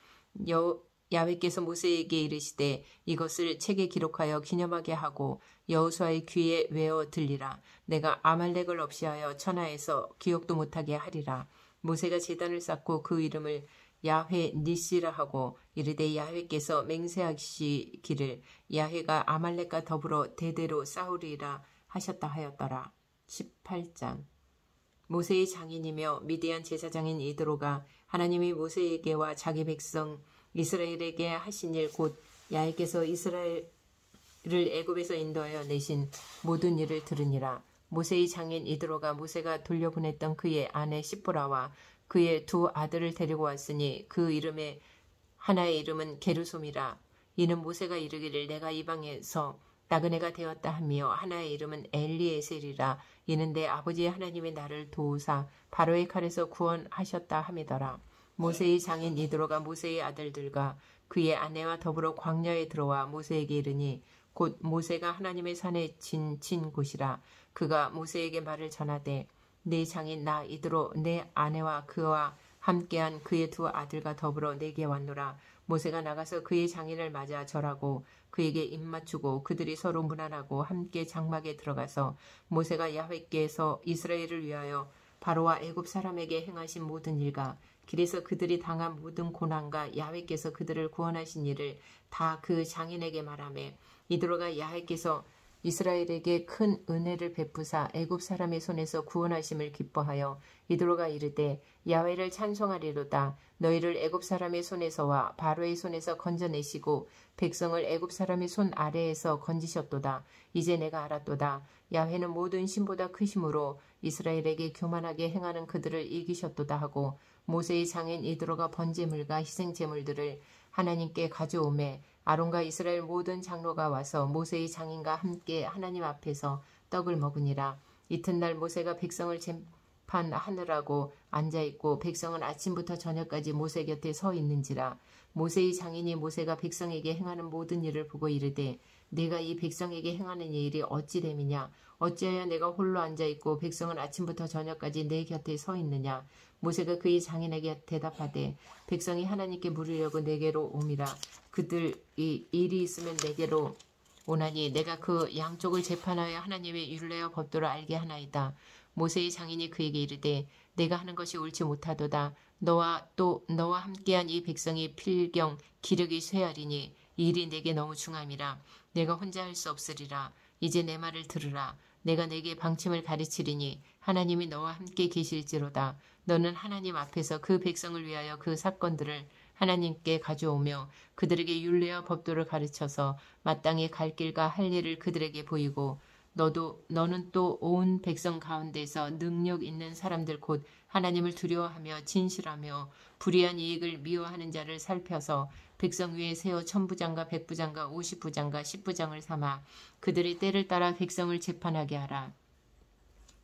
야훼께서 모세에게 이르시되 이것을 책에 기록하여 기념하게 하고 여호수아의 귀에 외어 들리라. 내가 아말렉을 없이하여 천하에서 기억도 못하게 하리라. 모세가 제단을 쌓고 그 이름을 야훼 니시라 하고 이르되 야훼께서 맹세하시기를 야훼가 아말렉과 더불어 대대로 싸우리라 하셨다 하였더라. 18장. 모세의 장인이며 미디안 제사장인 이드로가 하나님이 모세에게와 자기 백성 이스라엘에게 하신 일 곧 야훼께서 이스라엘을 애굽에서 인도하여 내신 모든 일을 들으니라. 모세의 장인 이드로가 모세가 돌려보냈던 그의 아내 시보라와 그의 두 아들을 데리고 왔으니 그 이름의 하나의 이름은 게르솜이라. 이는 모세가 이르기를 내가 이방에서 나그네가 되었다 하며 하나의 이름은 엘리에셀이라. 이는 내 아버지의 하나님이 나를 도우사 바로의 칼에서 구원하셨다 함이더라. 모세의 장인 이드로가 모세의 아들들과 그의 아내와 더불어 광야에 들어와 모세에게 이르니 곧 모세가 하나님의 산에 진 곳이라. 그가 모세에게 말을 전하되 내 장인 나 이드로 내 아내와 그와 함께한 그의 두 아들과 더불어 내게 왔노라. 모세가 나가서 그의 장인을 맞아 절하고 그에게 입맞추고 그들이 서로 문안하고 함께 장막에 들어가서 모세가 야훼께서 이스라엘을 위하여 바로와 애굽 사람에게 행하신 모든 일과 길에서 그들이 당한 모든 고난과 야훼께서 그들을 구원하신 일을 다 그 장인에게 말하며 이드로가 야훼께서 이스라엘에게 큰 은혜를 베푸사 애굽 사람의 손에서 구원하심을 기뻐하여 이드로가 이르되 야훼를 찬송하리로다. 너희를 애굽 사람의 손에서와 바로의 손에서 건져내시고 백성을 애굽 사람의 손 아래에서 건지셨도다. 이제 내가 알았도다. 야훼는 모든 신보다 크심으로 이스라엘에게 교만하게 행하는 그들을 이기셨도다 하고 모세의 장인 이드로가 번제물과 희생제물들을 하나님께 가져오매 아론과 이스라엘 모든 장로가 와서 모세의 장인과 함께 하나님 앞에서 떡을 먹으니라. 이튿날 모세가 백성을 재판하느라고 앉아있고 백성은 아침부터 저녁까지 모세 곁에 서 있는지라. 모세의 장인이 모세가 백성에게 행하는 모든 일을 보고 이르되 내가 이 백성에게 행하는 일이 어찌 됨이냐. 어찌하여 내가 홀로 앉아있고 백성은 아침부터 저녁까지 내 곁에 서 있느냐. 모세가 그의 장인에게 대답하되 백성이 하나님께 물으려고 내게로 옴이라. 그들이 일이 있으면 내게로 오나니 내가 그 양쪽을 재판하여 하나님의 율례와 법도를 알게 하나이다. 모세의 장인이 그에게 이르되 내가 하는 것이 옳지 못하도다. 너와 함께한 이 백성이 필경 기력이 쇠하리니 이 일이 내게 너무 중함이라. 내가 혼자 할 수 없으리라. 이제 내 말을 들으라. 내가 내게 방침을 가르치리니 하나님이 너와 함께 계실지로다. 너는 하나님 앞에서 그 백성을 위하여 그 사건들을 하나님께 가져오며 그들에게 율례와 법도를 가르쳐서 마땅히 갈 길과 할 일을 그들에게 보이고 너는 또 온 백성 가운데서 능력 있는 사람들 곧 하나님을 두려워하며 진실하며 불의한 이익을 미워하는 자를 살펴서 백성 위에 세워 1000부장과 100부장과 50부장과 10부장을 삼아 그들의 때를 따라 백성을 재판하게 하라.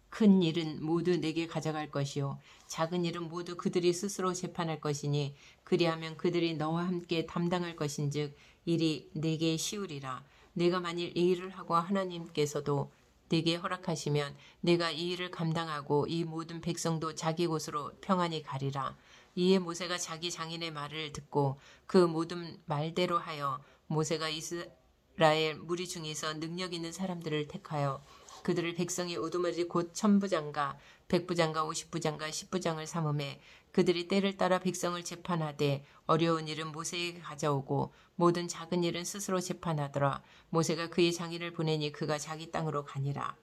큰 일은 모두 내게 가져갈 것이요 작은 일은 모두 그들이 스스로 재판할 것이니 그리하면 그들이 너와 함께 담당할 것인즉 일이 내게 쉬우리라. 내가 만일 이 일을 하고 하나님께서도 내게 허락하시면 내가 이 일을 감당하고 이 모든 백성도 자기 곳으로 평안히 가리라. 이에 모세가 자기 장인의 말을 듣고 그 모든 말대로 하여 모세가 이스라엘 무리 중에서 능력 있는 사람들을 택하여 그들을 백성의 우두머리 곧 천부장과 백부장과 50부장과 10부장을 삼음해 그들이 때를 따라 백성을 재판하되 어려운 일은 모세에게 가져오고 모든 작은 일은 스스로 재판하더라. 모세가 그의 장인을 보내니 그가 자기 땅으로 가니라.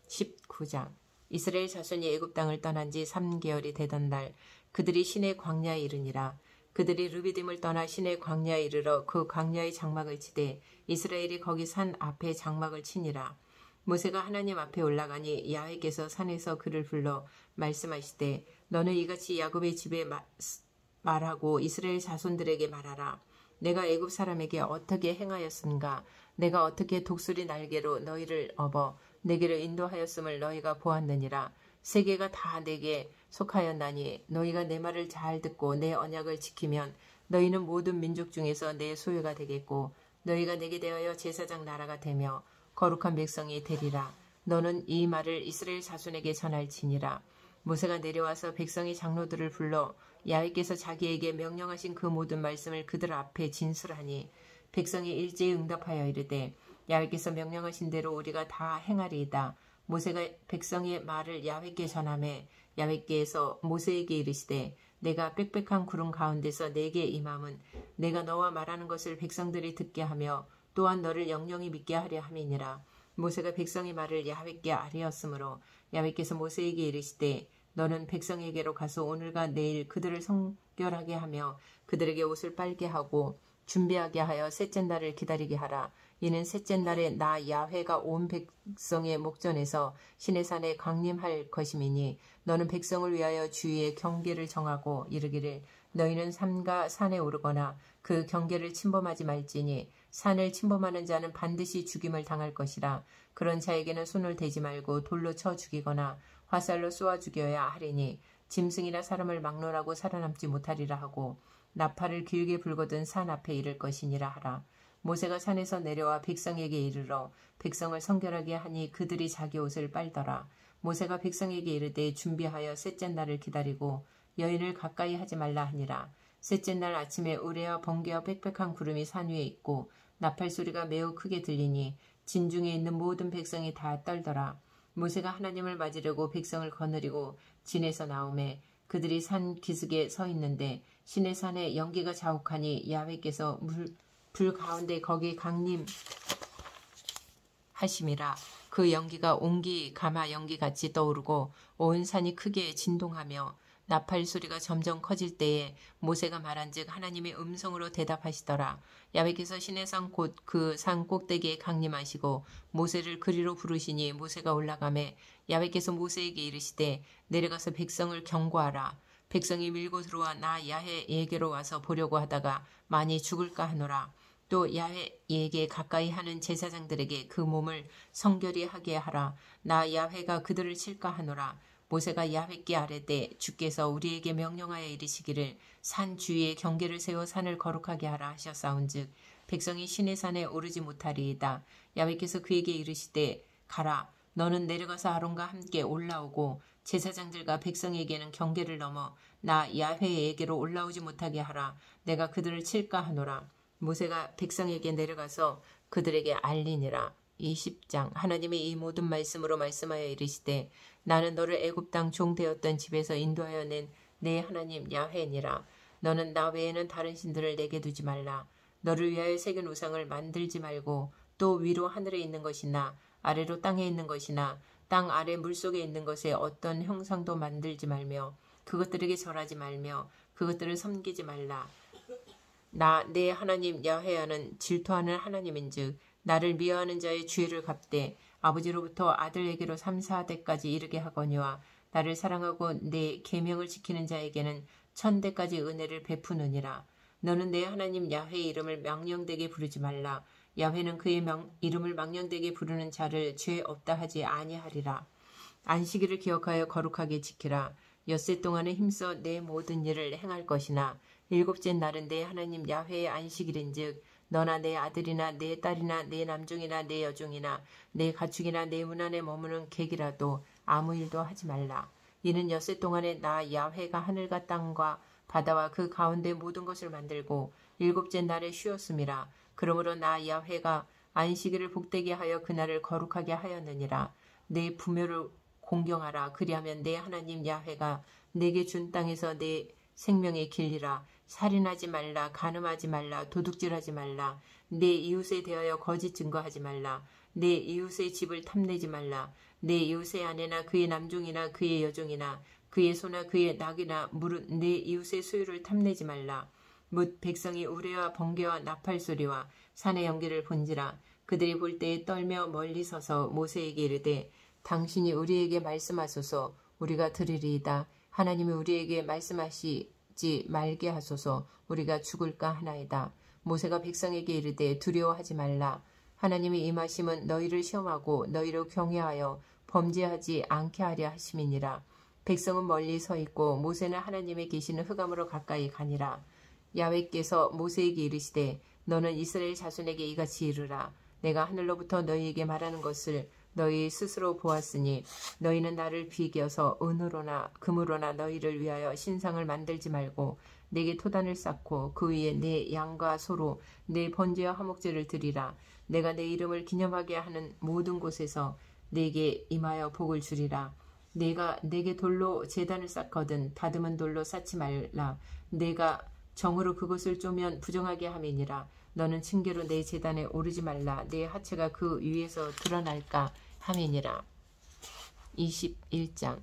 19장 이스라엘 자손이 애굽 땅을 떠난 지 3개월이 되던 날 그들이 시내 광야에 이르니라. 그들이 르비딤을 떠나 시내 광야에 이르러 그 광야의 장막을 치되 이스라엘이 거기 산 앞에 장막을 치니라. 모세가 하나님 앞에 올라가니 야훼께서 산에서 그를 불러 말씀하시되 너는 이같이 야곱의 집에 말하고 이스라엘 자손들에게 말하라. 내가 애굽 사람에게 어떻게 행하였은가. 내가 어떻게 독수리 날개로 너희를 업어 내게로 인도하였음을 너희가 보았느니라. 세계가 다 내게 속하였나니 너희가 내 말을 잘 듣고 내 언약을 지키면 너희는 모든 민족 중에서 내 소유가 되겠고 너희가 내게 대하여 제사장 나라가 되며 거룩한 백성이 되리라. 너는 이 말을 이스라엘 자손에게 전할지니라. 모세가 내려와서 백성의 장로들을 불러 야훼께서 자기에게 명령하신 그 모든 말씀을 그들 앞에 진술하니 백성이 일제히 응답하여 이르되 야훼께서 명령하신 대로 우리가 다 행하리이다. 모세가 백성의 말을 야훼께 전하매 야훼께서 모세에게 이르시되 내가 빽빽한 구름 가운데서 내게 임함은 내가 너와 말하는 것을 백성들이 듣게 하며 또한 너를 영영히 믿게 하려 함이니라. 모세가 백성의 말을 야훼께 아뢰었으므로 야훼께서 모세에게 이르시되 너는 백성에게로 가서 오늘과 내일 그들을 성결하게 하며 그들에게 옷을 빨게 하고 준비하게 하여 셋째 날을 기다리게 하라. 이는 셋째 날에 나 야훼가 온 백성의 목전에서 시내산에 강림할 것임이니 너는 백성을 위하여 주위에 경계를 정하고 이르기를 너희는 삼가 산에 오르거나 그 경계를 침범하지 말지니 산을 침범하는 자는 반드시 죽임을 당할 것이라. 그런 자에게는 손을 대지 말고 돌로 쳐 죽이거나 화살로 쏘아 죽여야 하리니 짐승이나 사람을 막론하고 살아남지 못하리라 하고 나팔을 길게 불거든 산 앞에 이를 것이니라 하라. 모세가 산에서 내려와 백성에게 이르러 백성을 성결하게 하니 그들이 자기 옷을 빨더라. 모세가 백성에게 이르되 준비하여 셋째 날을 기다리고 여인을 가까이 하지 말라 하니라. 셋째 날 아침에 우레와 번개와 빽빽한 구름이 산 위에 있고 나팔 소리가 매우 크게 들리니 진중에 있는 모든 백성이 다 떨더라. 모세가 하나님을 맞으려고 백성을 거느리고 진에서 나오매 그들이 산 기슭에 서 있는데 시내 산에 연기가 자욱하니 야훼께서 불 가운데 거기 강림하심이라. 그 연기가 옹기 가마 연기같이 떠오르고 온 산이 크게 진동하며 나팔 소리가 점점 커질 때에 모세가 말한즉 하나님의 음성으로 대답하시더라. 야훼께서 시내산 곧 그 산 꼭대기에 강림하시고 모세를 그리로 부르시니 모세가 올라가매 야훼께서 모세에게 이르시되 내려가서 백성을 경고하라. 백성이 밀고 들어와 나 야훼에게로 와서 보려고 하다가 많이 죽을까 하노라. 또 야훼에게 가까이 하는 제사장들에게 그 몸을 성결히 하게 하라. 나 야훼가 그들을 칠까 하노라. 모세가 야훼께 아뢰되 주께서 우리에게 명령하여 이르시기를 산 주위에 경계를 세워 산을 거룩하게 하라 하셨사온즉 백성이 시내산에 오르지 못하리이다. 야훼께서 그에게 이르시되 가라. 너는 내려가서 아론과 함께 올라오고 제사장들과 백성에게는 경계를 넘어 나 야훼에게로 올라오지 못하게 하라. 내가 그들을 칠까 하노라. 모세가 백성에게 내려가서 그들에게 알리니라. 20장 하나님의 이 모든 말씀으로 말씀하여 이르시되 나는 너를 애굽 땅 종 되었던 집에서 인도하여 낸 내 하나님 야훼니라. 너는 나 외에는 다른 신들을 내게 두지 말라. 너를 위하여 새긴 우상을 만들지 말고 또 위로 하늘에 있는 것이나 아래로 땅에 있는 것이나 땅 아래 물속에 있는 것에 어떤 형상도 만들지 말며 그것들에게 절하지 말며 그것들을 섬기지 말라. 나 내 하나님 야훼야는 질투하는 하나님인즉 나를 미워하는 자의 죄를 갚되 아버지로부터 아들에게로 3, 4대까지 이르게 하거니와 나를 사랑하고 내 계명을 지키는 자에게는 1000대까지 은혜를 베푸느니라. 너는 내 하나님 야훼의 이름을 망령되게 부르지 말라. 야훼는 그의 이름을 망령되게 부르는 자를 죄 없다 하지 아니하리라. 안식일을 기억하여 거룩하게 지키라. 엿새 동안에 힘써 내 모든 일을 행할 것이나 일곱째 날은 내 하나님 야훼의 안식일인즉 너나 내 아들이나 내 딸이나 내 남종이나 내 여종이나 내 가축이나 내 문 안에 머무는 객이라도 아무 일도 하지 말라. 이는 엿새 동안에 나 야훼가 하늘과 땅과 바다와 그 가운데 모든 것을 만들고 일곱째 날에 쉬었음이라. 그러므로 나 야훼가 안식일을 복되게 하여 그날을 거룩하게 하였느니라. 내 부묘를 공경하라. 그리하면 내 하나님 야훼가 내게 준 땅에서 내 생명의 길이라. 살인하지 말라. 간음하지 말라. 도둑질하지 말라. 내 이웃에 대하여 거짓 증거하지 말라. 내 이웃의 집을 탐내지 말라. 내 이웃의 아내나 그의 남종이나 그의 여종이나 그의 소나 그의 낙이나 무릇 내 이웃의 소유를 탐내지 말라. 뭇 백성이 우레와 번개와 나팔 소리와 산의 연기를 본지라. 그들이 볼 때에 떨며 멀리 서서 모세에게 이르되 당신이 우리에게 말씀하소서. 우리가 들으리이다. 하나님이 우리에게 말씀하시지 말게 하소서. 우리가 죽을까 하나이다. 모세가 백성에게 이르되 두려워하지 말라. 하나님이 임하심은 너희를 시험하고 너희를 경외하여 범죄하지 않게 하려 하심이니라. 백성은 멀리 서 있고 모세는 하나님의 계시는 흑암으로 가까이 가니라. 야훼께서 모세에게 이르시되 너는 이스라엘 자손에게 이같이 이르라. 내가 하늘로부터 너희에게 말하는 것을 너희 스스로 보았으니 너희는 나를 비겨서 은으로나 금으로나 너희를 위하여 신상을 만들지 말고 내게 토단을 쌓고 그 위에 내 양과 소로 내 번제와 화목제를 드리라. 내가 내 이름을 기념하게 하는 모든 곳에서 내게 임하여 복을 주리라. 내가 내게 돌로 제단을 쌓거든 다듬은 돌로 쌓지 말라. 내가 정으로 그것을 쪼면 부정하게 함이니라. 너는 층계로 내 제단에 오르지 말라. 내 하체가 그 위에서 드러날까 함이니라. 21장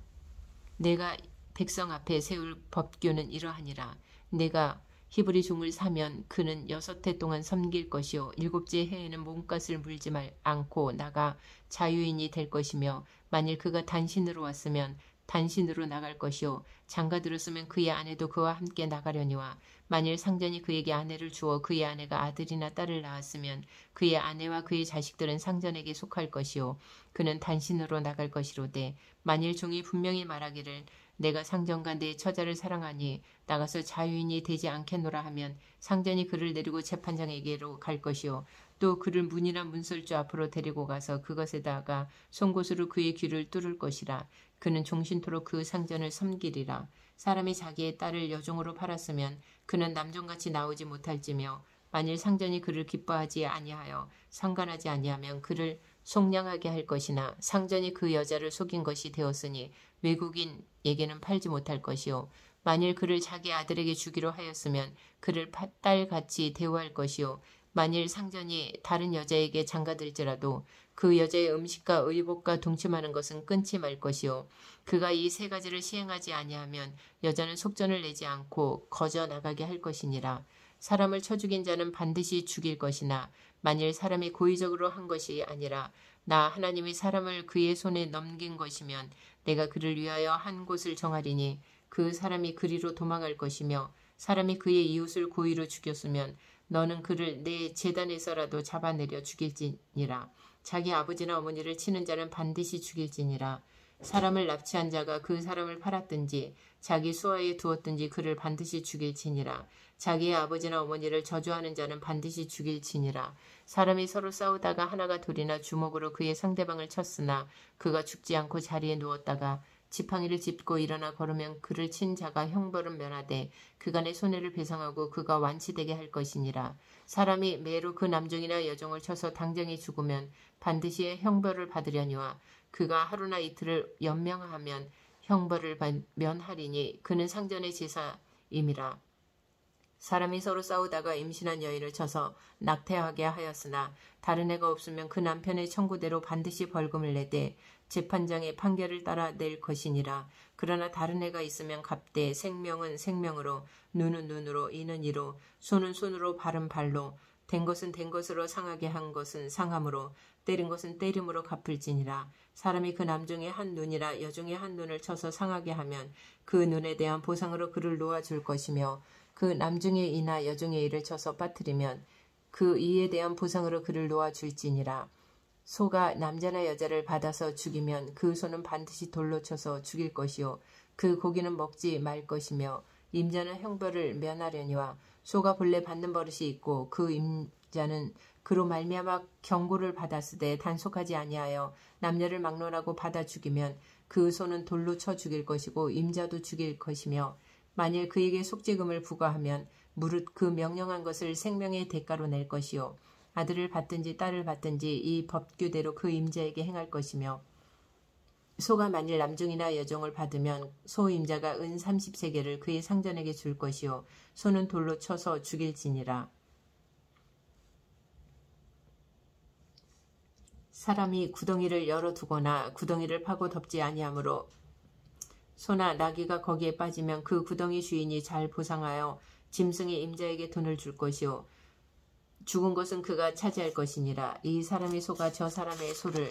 내가 백성 앞에 세울 법규는 이러하니라. 내가 히브리 종을 사면 그는 6해 동안 섬길 것이요 7째 해에는 몸값을 물지 않고 나가 자유인이 될 것이며 만일 그가 단신으로 왔으면 단신으로 나갈 것이요 장가 들었으면 그의 아내도 그와 함께 나가려니와 만일 상전이 그에게 아내를 주어 그의 아내가 아들이나 딸을 낳았으면 그의 아내와 그의 자식들은 상전에게 속할 것이요 그는 단신으로 나갈 것이로되 만일 종이 분명히 말하기를 내가 상전과 내 처자를 사랑하니 나가서 자유인이 되지 않겠노라 하면 상전이 그를 내리고 재판장에게로 갈 것이요 또 그를 문이나 문설주 앞으로 데리고 가서 그것에다가 송곳으로 그의 귀를 뚫을 것이라. 그는 종신토록 그 상전을 섬기리라. 사람이 자기의 딸을 여종으로 팔았으면 그는 남종같이 나오지 못할지며 만일 상전이 그를 기뻐하지 아니하여 상관하지 아니하면 그를 속량하게 할 것이나 상전이 그 여자를 속인 것이 되었으니 외국인에게는 팔지 못할 것이요 만일 그를 자기 아들에게 주기로 하였으면 그를 딸같이 대우할 것이요 만일 상전이 다른 여자에게 장가들지라도 그 여자의 음식과 의복과 동침하는 것은 끊지 말 것이요 그가 이 세 가지를 시행하지 아니하면 여자는 속전을 내지 않고 거저 나가게 할 것이니라. 사람을 쳐 죽인 자는 반드시 죽일 것이나 만일 사람이 고의적으로 한 것이 아니라 나 하나님이 사람을 그의 손에 넘긴 것이면 내가 그를 위하여 한 곳을 정하리니 그 사람이 그리로 도망할 것이며 사람이 그의 이웃을 고의로 죽였으면 너는 그를 내 제단에서라도 잡아내려 죽일지니라. 자기 아버지나 어머니를 치는 자는 반드시 죽일지니라. 사람을 납치한 자가 그 사람을 팔았든지 자기 수하에 두었든지 그를 반드시 죽일지니라. 자기의 아버지나 어머니를 저주하는 자는 반드시 죽일지니라. 사람이 서로 싸우다가 하나가 돌이나 주먹으로 그의 상대방을 쳤으나 그가 죽지 않고 자리에 누웠다가 지팡이를 짚고 일어나 걸으면 그를 친 자가 형벌은 면하되 그간의 손해를 배상하고 그가 완치되게 할 것이니라. 사람이 매로 그 남종이나 여종을 쳐서 당장에 죽으면 반드시 형벌을 받으려니와 그가 하루나 이틀을 연명하면 형벌을 면하리니 그는 상전의 제사임이라. 사람이 서로 싸우다가 임신한 여인을 쳐서 낙태하게 하였으나 다른 애가 없으면 그 남편의 청구대로 반드시 벌금을 내되 재판장의 판결을 따라 낼 것이니라. 그러나 다른 애가 있으면 갚되 생명은 생명으로 눈은 눈으로 이는 이로 손은 손으로 발은 발로 된 것은 된 것으로 상하게 한 것은 상함으로 때린 것은 때림으로 갚을지니라. 사람이 그 남종의 한 눈이나 여종의 한 눈을 쳐서 상하게 하면 그 눈에 대한 보상으로 그를 놓아줄 것이며 그 남종의 이나 여종의 이를 쳐서 빠뜨리면 그 이에 대한 보상으로 그를 놓아줄지니라. 소가 남자나 여자를 받아서 죽이면 그 소는 반드시 돌로 쳐서 죽일 것이요 그 고기는 먹지 말 것이며 임자는 형벌을 면하려니와 소가 본래 받는 버릇이 있고 그 임자는 그로 말미암아 경고를 받았으되 단속하지 아니하여 남녀를 막론하고 받아 죽이면 그 소는 돌로 쳐 죽일 것이고 임자도 죽일 것이며 만일 그에게 속죄금을 부과하면 무릇 그 명령한 것을 생명의 대가로 낼 것이요 아들을 받든지 딸을 받든지 이 법규대로 그 임자에게 행할 것이며 소가 만일 남종이나 여종을 받으면 소 임자가 은 30세겔을 그의 상전에게 줄 것이요 소는 돌로 쳐서 죽일지니라. 사람이 구덩이를 열어두거나 구덩이를 파고 덮지 아니하므로 소나 나귀가 거기에 빠지면 그 구덩이 주인이 잘 보상하여 짐승의 임자에게 돈을 줄 것이요 죽은 것은 그가 차지할 것이니라. 이 사람의 소가 저 사람의 소를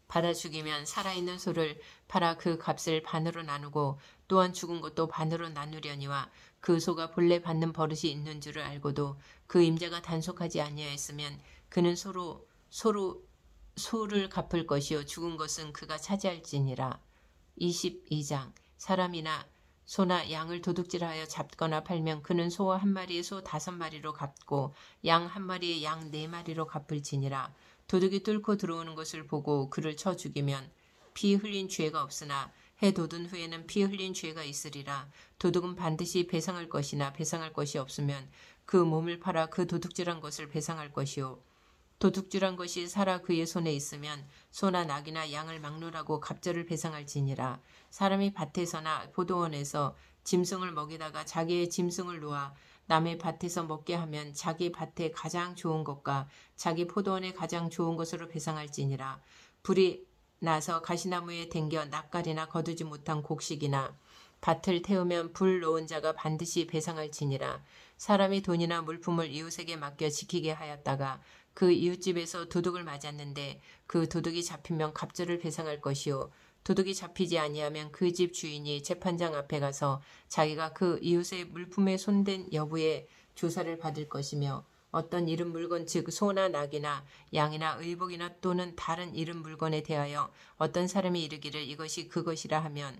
받아 죽이면 살아있는 소를 팔아 그 값을 반으로 나누고 또한 죽은 것도 반으로 나누려니와 그 소가 본래 받는 버릇이 있는 줄을 알고도 그 임자가 단속하지 아니하였으면 그는 소를 갚을 것이요 죽은 것은 그가 차지할지니라. 22장 사람이나 소나 양을 도둑질하여 잡거나 팔면 그는 소 한 마리에 소 5마리로 갚고 양 한 마리에 양 4마리로 갚을지니라. 도둑이 뚫고 들어오는 것을 보고 그를 쳐 죽이면 피 흘린 죄가 없으나 해 돋은 후에는 피 흘린 죄가 있으리라. 도둑은 반드시 배상할 것이나 배상할 것이 없으면 그 몸을 팔아 그 도둑질한 것을 배상할 것이요 도둑질한 것이 살아 그의 손에 있으면 소나 낙이나 양을 막론하고 갑절을 배상할지니라. 사람이 밭에서나 포도원에서 짐승을 먹이다가 자기의 짐승을 놓아 남의 밭에서 먹게 하면 자기 밭에 가장 좋은 것과 자기 포도원에 가장 좋은 것으로 배상할지니라. 불이 나서 가시나무에 댕겨 낯가리나 거두지 못한 곡식이나 밭을 태우면 불 놓은 자가 반드시 배상할지니라. 사람이 돈이나 물품을 이웃에게 맡겨 지키게 하였다가 그 이웃집에서 도둑을 맞았는데 그 도둑이 잡히면 갑절을 배상할 것이요 도둑이 잡히지 아니하면 그 집 주인이 재판장 앞에 가서 자기가 그 이웃의 물품에 손댄 여부에 조사를 받을 것이며 어떤 잃은 물건 즉 소나 낙이나 양이나 의복이나 또는 다른 잃은 물건에 대하여 어떤 사람이 이르기를 이것이 그것이라 하면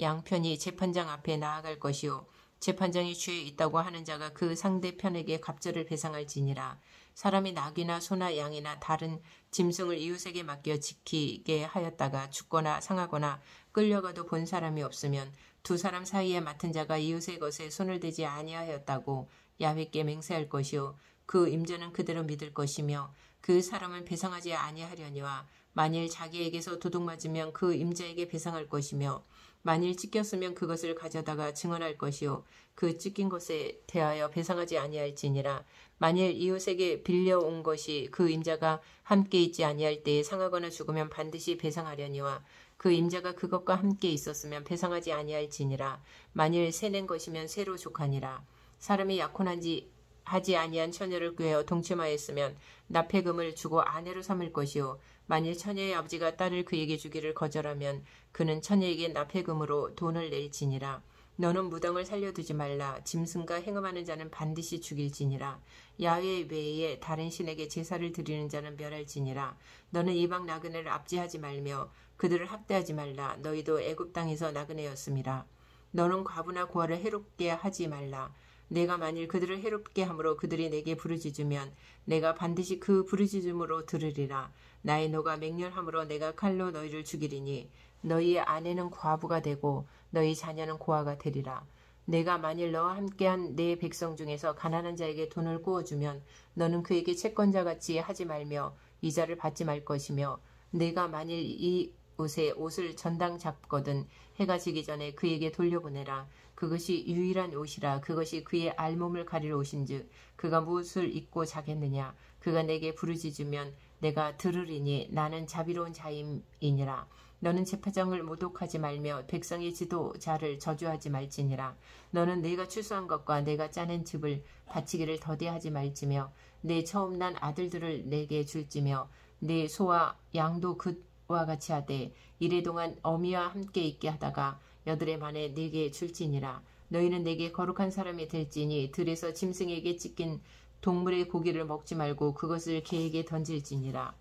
양편이 재판장 앞에 나아갈 것이요 재판장이 죄에 있다고 하는 자가 그 상대편에게 갑절을 배상할지니라. 사람이 낙이나 소나 양이나 다른 짐승을 이웃에게 맡겨 지키게 하였다가 죽거나 상하거나 끌려가도 본 사람이 없으면 두 사람 사이에 맡은 자가 이웃의 것에 손을 대지 아니하였다고 야훼께 맹세할 것이요 그 임자는 그대로 믿을 것이며 그 사람은 배상하지 아니하려니와 만일 자기에게서 도둑 맞으면 그 임자에게 배상할 것이며 만일 찢겼으면 그것을 가져다가 증언할 것이요 그 찢긴 것에 대하여 배상하지 아니할지니라. 만일 이웃에게 빌려온 것이 그 임자가 함께 있지 아니할 때에 상하거나 죽으면 반드시 배상하려니와 그 임자가 그것과 함께 있었으면 배상하지 아니할지니라. 만일 새낸 것이면 새로 족하니라. 사람이 약혼한지 하지 아니한 처녀를 꾀어 동침하였으면 납폐금을 주고 아내로 삼을 것이요 만일 처녀의 아버지가 딸을 그에게 주기를 거절하면 그는 처녀에게 납폐금으로 돈을 낼지니라. 너는 무당을 살려두지 말라. 짐승과 행음하는 자는 반드시 죽일지니라. 야훼 외에 다른 신에게 제사를 드리는 자는 멸할지니라. 너는 이방 나그네를 압제하지 말며 그들을 학대하지 말라. 너희도 애굽 땅에서 나그네였음이라. 너는 과부나 고아를 해롭게 하지 말라. 내가 만일 그들을 해롭게 함으로 그들이 내게 부르짖으면 내가 반드시 그 부르짖음으로 들으리라. 나의 노가 맹렬함으로 내가 칼로 너희를 죽이리니 너희의 아내는 과부가 되고 너희 자녀는 고아가 되리라. 내가 만일 너와 함께한 내 백성 중에서 가난한 자에게 돈을 구워주면 너는 그에게 채권자같이 하지 말며 이자를 받지 말 것이며 내가 만일 이 옷을 전당 잡거든 해가 지기 전에 그에게 돌려보내라. 그것이 유일한 옷이라. 그것이 그의 알몸을 가릴 옷인즉 그가 무엇을 입고 자겠느냐. 그가 내게 부르짖으면 내가 들으리니 나는 자비로운 자임이니라. 너는 재판장을 모독하지 말며 백성의 지도자를 저주하지 말지니라. 너는 내가 추수한 것과 내가 짜낸 즙을 바치기를 더디하지 말지며 내 처음 난 아들들을 내게 줄지며 내 소와 양도 그와 같이 하되 이래동안 어미와 함께 있게 하다가 여드레 만에 내게 줄지니라. 너희는 내게 거룩한 사람이 될지니 들에서 짐승에게 찢긴 동물의 고기를 먹지 말고 그것을 개에게 던질지니라.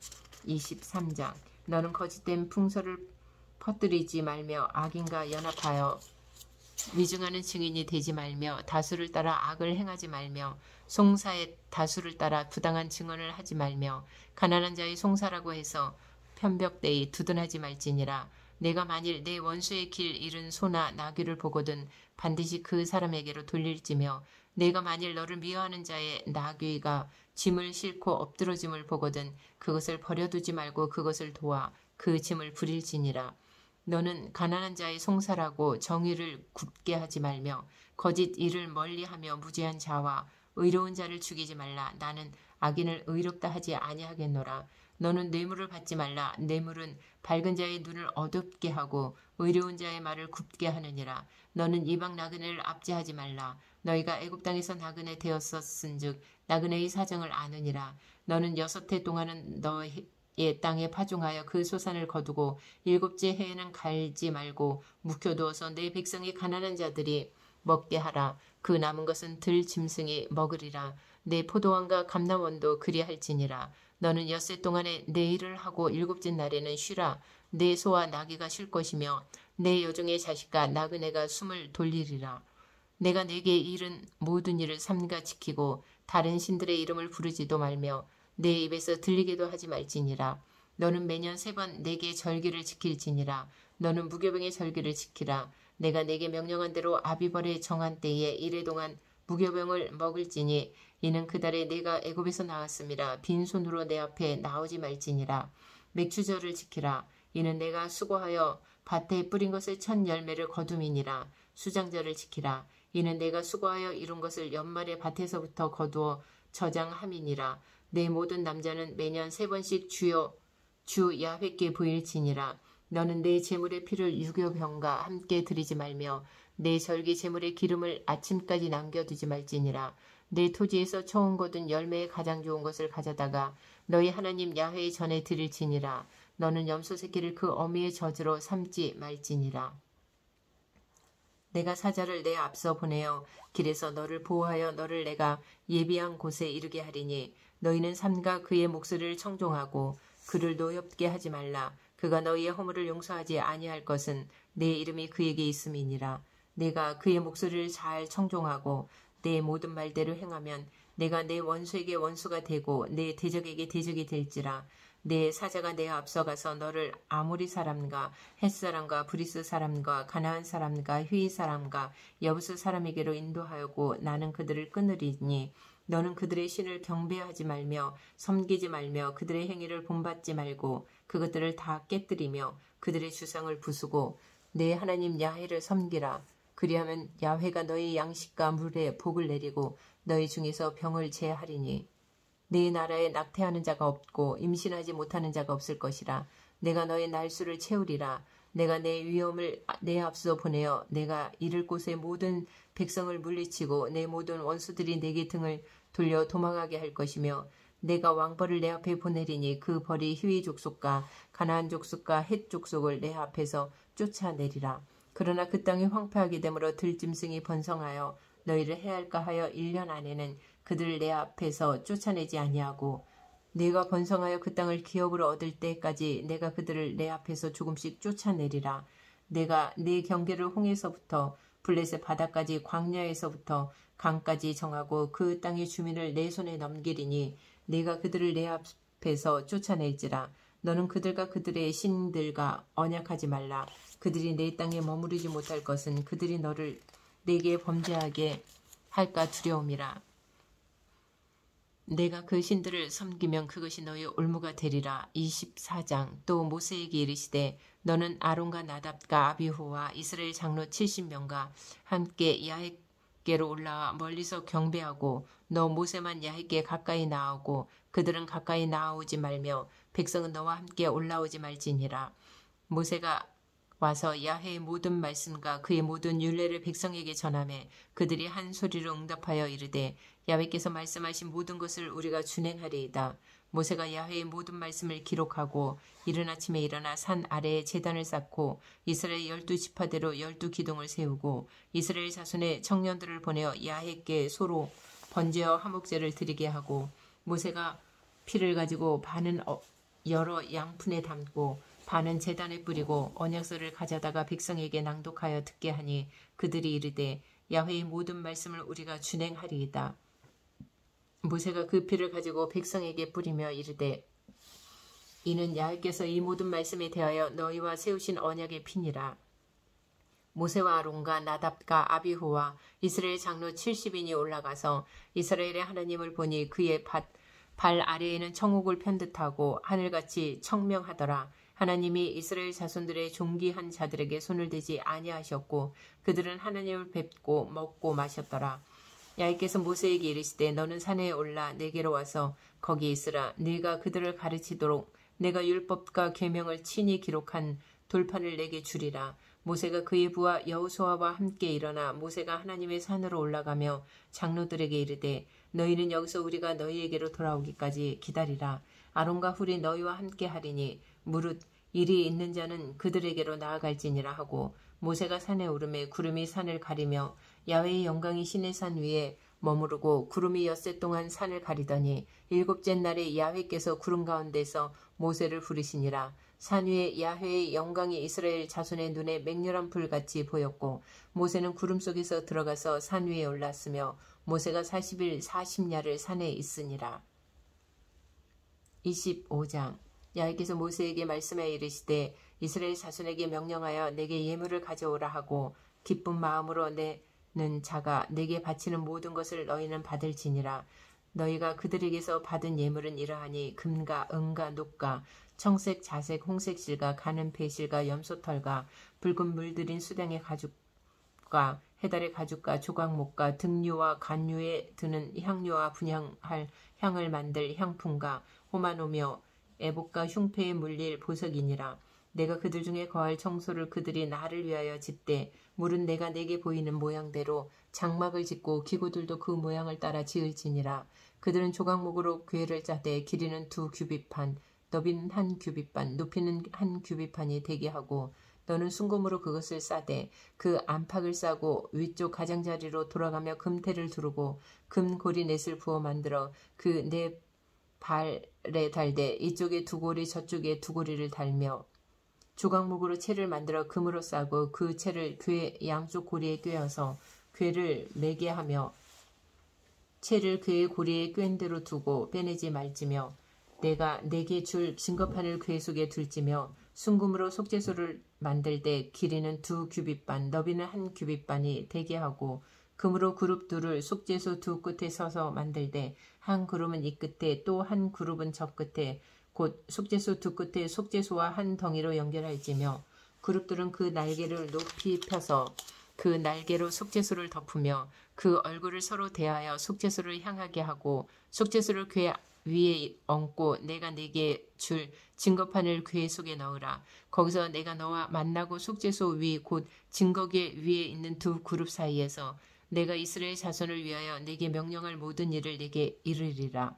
23장. 너는 거짓된 풍설을 퍼뜨리지 말며 악인과 연합하여 위증하는 증인이 되지 말며 다수를 따라 악을 행하지 말며 송사의 다수를 따라 부당한 증언을 하지 말며 가난한 자의 송사라고 해서 편벽되이 두둔하지 말지니라. 내가 만일 내 원수의 길 잃은 소나 나귀를 보거든 반드시 그 사람에게로 돌릴지며 내가 만일 너를 미워하는 자의 나귀가 짐을 싣고 엎드러짐을 보거든 그것을 버려두지 말고 그것을 도와 그 짐을 부릴지니라. 너는 가난한 자의 송사라고 정의를 굽게 하지 말며 거짓 일을 멀리하며 무죄한 자와 의로운 자를 죽이지 말라. 나는 악인을 의롭다 하지 아니하겠노라. 너는 뇌물을 받지 말라. 뇌물은 밝은 자의 눈을 어둡게 하고 의로운 자의 말을 굽게 하느니라. 너는 이방 나그네를 압제하지 말라. 너희가 애굽 땅에서 나그네 되었었은즉 나그네의 사정을 아느니라. 너는 6해 동안은 너의 땅에 파종하여 그 소산을 거두고 7째 해에는 갈지 말고 묵혀두어서 내 백성이 가난한 자들이 먹게 하라. 그 남은 것은 들 짐승이 먹으리라. 내 포도원과 감람원도 그리할지니라. 너는 6해 동안에 내 일을 하고 7째 날에는 쉬라. 내 소와 나귀가 쉴 것이며 내 여종의 자식과 나그네가 숨을 돌리리라. 내가 내게 이른 모든 일을 삼가 지키고 다른 신들의 이름을 부르지도 말며 내 입에서 들리게도 하지 말지니라. 너는 매년 3번 내게 절기를 지킬지니라. 너는 무교병의 절기를 지키라. 내가 내게 명령한 대로 아비벌의 정한 때에 이래 동안 무교병을 먹을지니 이는 그 달에 내가 애굽에서 나왔음이라. 빈손으로 내 앞에 나오지 말지니라. 맥추절을 지키라. 이는 내가 수고하여 밭에 뿌린 것의 첫 열매를 거둠이니라. 수장절을 지키라. 이는 내가 수고하여 이룬 것을 연말에 밭에서부터 거두어 저장함이니라. 내 모든 남자는 매년 3번씩 주 야훼께 보일지니라. 너는 내 제물의 피를 유교병과 함께 드리지 말며 내 절기 제물의 기름을 아침까지 남겨두지 말지니라. 내 토지에서 처음 거둔 열매의 가장 좋은 것을 가져다가 너희 하나님 야훼의 전에 드릴지니라. 너는 염소 새끼를 그 어미의 젖으로 삼지 말지니라. 내가 사자를 내 앞서 보내어 길에서 너를 보호하여 너를 내가 예비한 곳에 이르게 하리니 너희는 삼가 그의 목소리를 청종하고 그를 노엽게 하지 말라. 그가 너희의 허물을 용서하지 아니할 것은 내 이름이 그에게 있음이니라. 내가 그의 목소리를 잘 청종하고 내 모든 말대로 행하면 내가 내 원수에게 원수가 되고 내 대적에게 대적이 될지라. 내 사자가 내 앞서가서 너를 아모리 사람과 헷 사람과 브리스 사람과 가나안 사람과 휘 사람과 여부스 사람에게로 인도하였고 나는 그들을 끊으리니 너는 그들의 신을 경배하지 말며 섬기지 말며 그들의 행위를 본받지 말고 그것들을 다 깨뜨리며 그들의 주상을 부수고 내 하나님 야훼를 섬기라. 그리하면 야훼가 너희 양식과 물에 복을 내리고 너희 중에서 병을 제하리니 네 나라에 낙태하는 자가 없고 임신하지 못하는 자가 없을 것이라. 내가 너의 날수를 채우리라. 내가 내 위엄을 내 앞서 보내어 내가 이를 곳의 모든 백성을 물리치고 내 모든 원수들이 내게 등을 돌려 도망하게 할 것이며 내가 왕벌을 내 앞에 보내리니 그 벌이 휘위 족속과 가나안 족속과 헷 족속을 내 앞에서 쫓아내리라. 그러나 그 땅이 황폐하게 되므로 들짐승이 번성하여 너희를 해할까 하여 1년 안에는 그들을 내 앞에서 쫓아내지 아니하고 내가 번성하여 그 땅을 기업으로 얻을 때까지 내가 그들을 내 앞에서 조금씩 쫓아내리라. 내가 내 경계를 홍해서부터 블레셋 바다까지 광야에서부터 강까지 정하고 그 땅의 주민을 내 손에 넘기리니 내가 그들을 내 앞에서 쫓아낼지라. 너는 그들과 그들의 신들과 언약하지 말라. 그들이 내 땅에 머무르지 못할 것은 그들이 너를 내게 범죄하게 할까 두려움이라. 내가 그 신들을 섬기면 그것이 너의 올무가 되리라. 24장. 또 모세에게 이르시되 너는 아론과 나답과 아비후와 이스라엘 장로 70명과 함께 야훼께로 올라와 멀리서 경배하고 너 모세만 야훼께 가까이 나아오고 그들은 가까이 나아오지 말며 백성은 너와 함께 올라오지 말지니라. 모세가 와서 야훼의 모든 말씀과 그의 모든 율례를 백성에게 전하매 그들이 한 소리로 응답하여 이르되 야훼께서 말씀하신 모든 것을 우리가 준행하리이다. 모세가 야훼의 모든 말씀을 기록하고 이른 아침에 일어나 산 아래에 제단을 쌓고 이스라엘 12지파대로 12기둥을 세우고 이스라엘 자손의 청년들을 보내어 야훼께 소로 번제와 화목제를 드리게 하고 모세가 피를 가지고 반은 여러 양푼에 담고 반은 제단에 뿌리고 언약서를 가져다가 백성에게 낭독하여 듣게 하니 그들이 이르되 야훼의 모든 말씀을 우리가 준행하리이다. 모세가 그 피를 가지고 백성에게 뿌리며 이르되 이는 야훼께서 이 모든 말씀에 대하여 너희와 세우신 언약의 피니라. 모세와 아론과 나답과 아비후와 이스라엘 장로 70인이 올라가서 이스라엘의 하나님을 보니 그의 발 아래에는 청옥을 편듯하고 하늘같이 청명하더라. 하나님이 이스라엘 자손들의 존귀한 자들에게 손을 대지 아니하셨고 그들은 하나님을 뵙고 먹고 마셨더라. 야훼께서 모세에게 이르시되 너는 산에 올라 내게로 와서 거기 있으라. 네가 그들을 가르치도록 내가 율법과 계명을 친히 기록한 돌판을 내게 주리라. 모세가 그의 부하 여호수아와 함께 일어나 모세가 하나님의 산으로 올라가며 장로들에게 이르되 너희는 여기서 우리가 너희에게로 돌아오기까지 기다리라. 아론과 훌이 너희와 함께 하리니 무릇 일이 있는 자는 그들에게로 나아갈지니라 하고 모세가 산에 오르매 구름이 산을 가리며 야훼의 영광이 시내산 위에 머무르고 구름이 엿새 동안 산을 가리더니 일곱째 날에 야훼께서 구름 가운데서 모세를 부르시니라. 산 위에 야훼의 영광이 이스라엘 자손의 눈에 맹렬한 불같이 보였고 모세는 구름 속에서 들어가서 산 위에 올랐으며 모세가 40일 40야를 산에 있으니라. 25장 야훼께서 모세에게 말씀하여 이르시되 이스라엘 자손에게 명령하여 내게 예물을 가져오라 하고 기쁜 마음으로 내는 자가 내게 바치는 모든 것을 너희는 받을지니라. 너희가 그들에게서 받은 예물은 이러하니 금과 은과 녹과 청색 자색 홍색 실과 가는 배실과 염소털과 붉은 물들인 수량의 가죽과 해달의 가죽과 조각목과 등류와 간류에 드는 향료와 분향할 향을 만들 향품과 호마노며 애복과 흉패에 물릴 보석이니라. 내가 그들 중에 거할 청소를 그들이 나를 위하여 짓되 물은 내가 내게 보이는 모양대로 장막을 짓고 기구들도 그 모양을 따라 지을지니라. 그들은 조각목으로 궤를 짜되 길이는 2규빗판 너비는 1규빗판 높이는 1규빗판이 되게 하고 너는 순금으로 그것을 싸되 그 안팎을 싸고 위쪽 가장자리로 돌아가며 금테를 두르고 금고리 넷을 부어 만들어 그 네 발에 달되 이쪽에 2고리 저쪽에 2고리를 달며 조각목으로 채를 만들어 금으로 싸고 그 채를 궤 양쪽 고리에 꿰어서 궤를 매게 하며 채를 궤의 고리에 꿰인 대로 두고 빼내지 말지며 내가 내게 줄 증거판을 궤 속에 둘지며 순금으로 속죄소를 만들 때 길이는 2규빗반 너비는 1규빗반이 되게 하고 금으로 그룹 둘을 속죄소 두 끝에 서서 만들되 한 그룹은 이 끝에 또 한 그룹은 저 끝에 곧 속죄소 두 끝에 속죄소와 한 덩이로 연결할지며 그룹들은 그 날개를 높이 펴서 그 날개로 속죄소를 덮으며 그 얼굴을 서로 대하여 속죄소를 향하게 하고 속죄소를 궤 위에 얹고 내가 내게 줄 증거판을 궤 속에 넣으라. 거기서 내가 너와 만나고 속죄소 위 곧 증거궤 위에 있는 두 그룹 사이에서 내가 이스라엘 자손을 위하여 내게 명령할 모든 일을 내게 이르리라.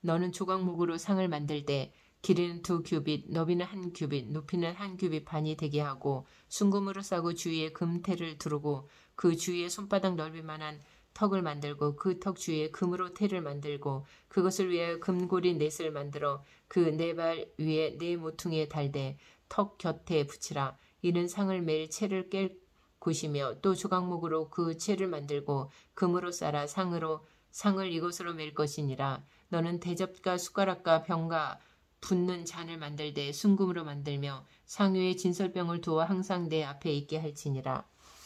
너는 조각목으로 상을 만들 때 길이는 2규빗, 너비는 1규빗, 높이는 1규빗반이 되게 하고 순금으로 싸고 주위에 금테를 두르고 그 주위에 손바닥 넓이만한 턱을 만들고 그 턱 주위에 금으로 테를 만들고 그것을 위하여 금고리 넷을 만들어 그 네 발 위에 네 모퉁이에 달되 턱 곁에 붙이라. 이는 상을 맬 채를 깰 곳이며 또 조각목으로 그 채를 만들고 금으로 쌓아 상을 이곳으로 맬 것이니라. 너는 대접과 숟가락과 병과 붓는 잔을 만들되 순금으로 만들며 상 위에 진설병을 두어 항상 내 앞에 있게 할지니라.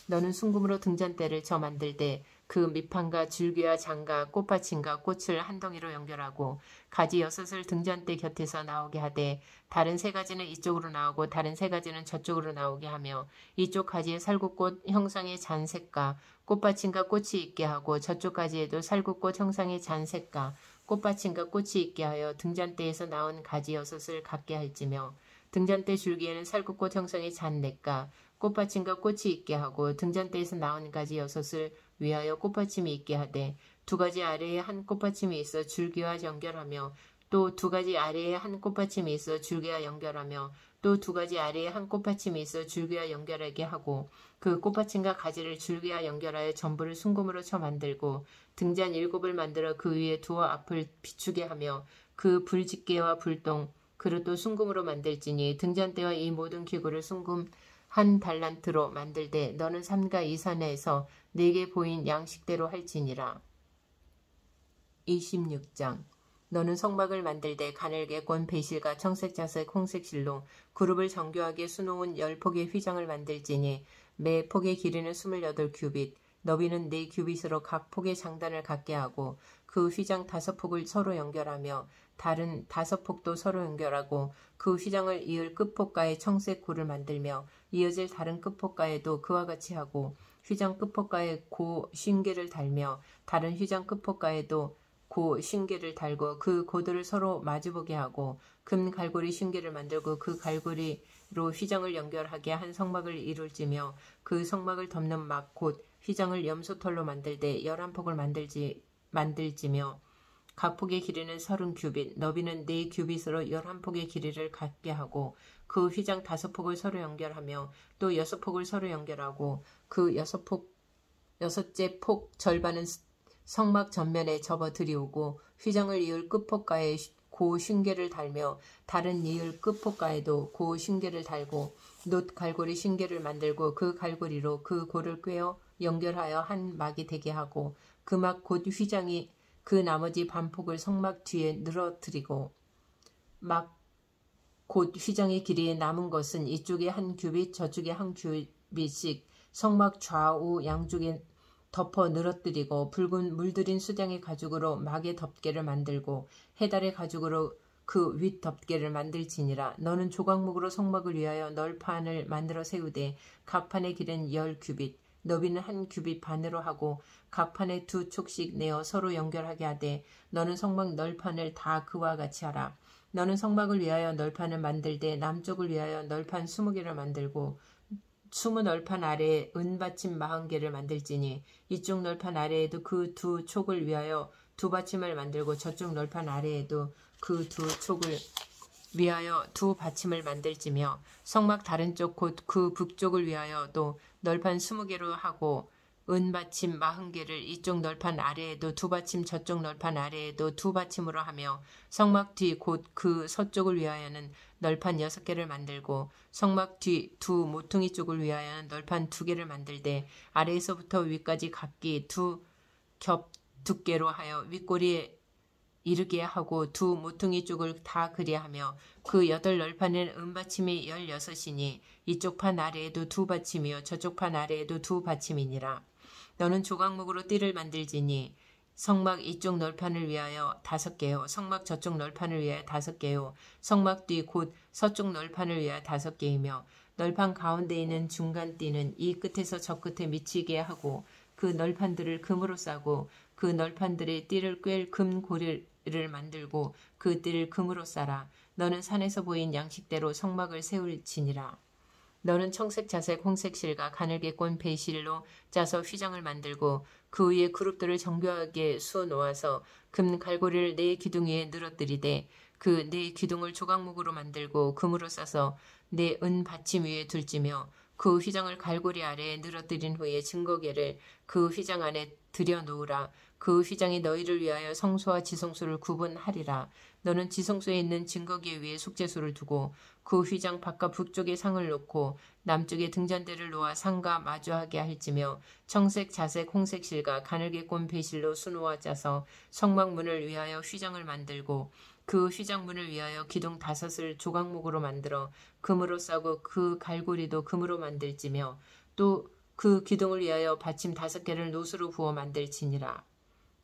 너는 순금으로 등잔대를 저 만들되 그 밑판과 줄기와 장과 꽃받침과 꽃을 한 덩이로 연결하고 가지 6을 등잔대 곁에서 나오게 하되 다른 3가지는 이쪽으로 나오고 다른 3가지는 저쪽으로 나오게 하며 이쪽 가지에 살구꽃 형상의 잔색과 꽃받침과 꽃이 있게 하고 저쪽 가지에도 살구꽃 형상의 잔색과 꽃받침과 꽃이 있게 하여 등잔대에서 나온 가지 6을 갖게 할지며 등잔대 줄기에는 살구꽃 형상의 잔넷과 꽃받침과 꽃이 있게 하고 등잔대에서 나온 가지 6을 위하여 꽃받침이 있게 하되 2가지 아래에 한 꽃받침이 있어 줄기와 연결하며 또 2가지 아래에 한 꽃받침이 있어 줄기와 연결하며 또 2가지 아래에 한 꽃받침이 있어 줄기와 연결하게 하고 그 꽃받침과 가지를 줄기와 연결하여 전부를 순금으로 쳐 만들고 등잔 7을 만들어 그 위에 두어 앞을 비추게 하며 그 불집게와 불똥 그릇도 순금으로 만들지니 등잔대와 이 모든 기구를 순금 한 달란트로 만들되 너는 삼가 이산에서 네게 보인 양식대로 할지니라. 26장 너는 성막을 만들되 가늘게 꼰 배실과 청색 자색 홍색 실로 그룹을 정교하게 수놓은 10폭의 휘장을 만들지니 매 폭의 길이는 28규빗 너비는 4규빗으로 각 폭의 장단을 갖게 하고 그 휘장 5폭을 서로 연결하며 다른 5폭도 서로 연결하고 그 휘장을 이을 끝폭가에 청색 고를 만들며 이어질 다른 끝폭가에도 그와 같이 하고 휘장 끝폭가에 고 쉰개를 달며 다른 휘장 끝폭가에도 고 쉰개를 달고 그 고들을 서로 마주보게 하고 금 갈고리 쉰개를 만들고 그 갈고리로 휘장을 연결하게 한 성막을 이룰지며 그 성막을 덮는 막 곧 휘장을 염소털로 만들되 11폭을 만들지며 각 폭의 길이는 30규빗 너비는 4규빗으로 11폭의 길이를 갖게 하고 그 휘장 5폭을 서로 연결하며 또 6폭을 서로 연결하고 그 6째 폭 절반은 성막 전면에 접어 들이오고 휘장을 이을 끝폭가에 고 쉰개를 달며 다른 이을 끝폭가에도 고 쉰개를 달고 놋 갈고리 쉰개를 만들고 그 갈고리로 그 고를 꿰어 연결하여 한 막이 되게 하고 그 막 곧 휘장이 그 나머지 반폭을 성막 뒤에 늘어뜨리고 막 곧 휘장의 길이에 남은 것은 이쪽에 1규빗 저쪽에 1규빗씩 성막 좌우 양쪽에 덮어 늘어뜨리고 붉은 물들인 수장의 가죽으로 막의 덮개를 만들고 해달의 가죽으로 그 윗 덮개를 만들지니라. 너는 조각목으로 성막을 위하여 널판을 만들어 세우되 각 판의 길은 10규빗 너비는 1규빗 반으로 하고 각 판에 2촉씩 내어 서로 연결하게 하되 너는 성막 널판을 다 그와 같이 하라. 너는 성막을 위하여 널판을 만들되 남쪽을 위하여 널판 20개를 만들고 20널판 아래에 은받침 40개를 만들지니 이쪽 널판 아래에도 그 2촉을 위하여 2받침을 만들고 저쪽 널판 아래에도 그 2촉을 위하여 2받침을 만들지며 성막 다른 쪽 곧 그 북쪽을 위하여 또 널판 20개로 하고 은받침 40개를 이쪽 널판 아래에도 2받침 저쪽 널판 아래에도 2받침으로 하며 성막 뒤 곧 그 서쪽을 위하여는 널판 6개를 만들고 성막 뒤 2 모퉁이 쪽을 위하여는 널판 2개를 만들되 아래에서부터 위까지 각기 2겹 두께로 하여 윗꼬리에 이르게 하고 2 모퉁이 쪽을 다 그리하며 그 8널판에는 은받침이 16이니 이쪽 판 아래에도 2받침이요 저쪽 판 아래에도 2받침이니라. 너는 조각목으로 띠를 만들지니 성막 이쪽 널판을 위하여 5개요 성막 저쪽 널판을 위하여 5개요 성막 뒤 곧 서쪽 널판을 위하여 5개이며 널판 가운데 있는 중간 띠는 이 끝에서 저 끝에 미치게 하고 그 널판들을 금으로 싸고 그 널판들의 띠를 꿰 금 고리를 만들고 그 띠를 금으로 싸라. 너는 산에서 보인 양식대로 성막을 세울지니라. 너는 청색 자색 홍색 실과 가늘게 꼰 배실로 짜서 휘장을 만들고 그 위에 그룹들을 정교하게 수어 놓아서 금 갈고리를 4기둥 위에 늘어뜨리되 그 4기둥을 조각목으로 만들고 금으로 싸서 4은 받침 위에 둘지며 그 휘장을 갈고리 아래에 늘어뜨린 후에 증거계를 그 휘장 안에 들여놓으라. 그 휘장이 너희를 위하여 성소와 지성소를 구분하리라. 너는 지성소에 있는 증거계 위에 속죄소를 두고 그 휘장 바깥 북쪽에 상을 놓고 남쪽에 등잔대를 놓아 상과 마주하게 할지며 청색 자색 홍색 실과 가늘게 꼰 배실로 수놓아 짜서 성막문을 위하여 휘장을 만들고 그 휘장문을 위하여 기둥 5을 조각목으로 만들어 금으로 싸고 그 갈고리도 금으로 만들지며 또 그 기둥을 위하여 받침 5개를 노수로 부어 만들지니라.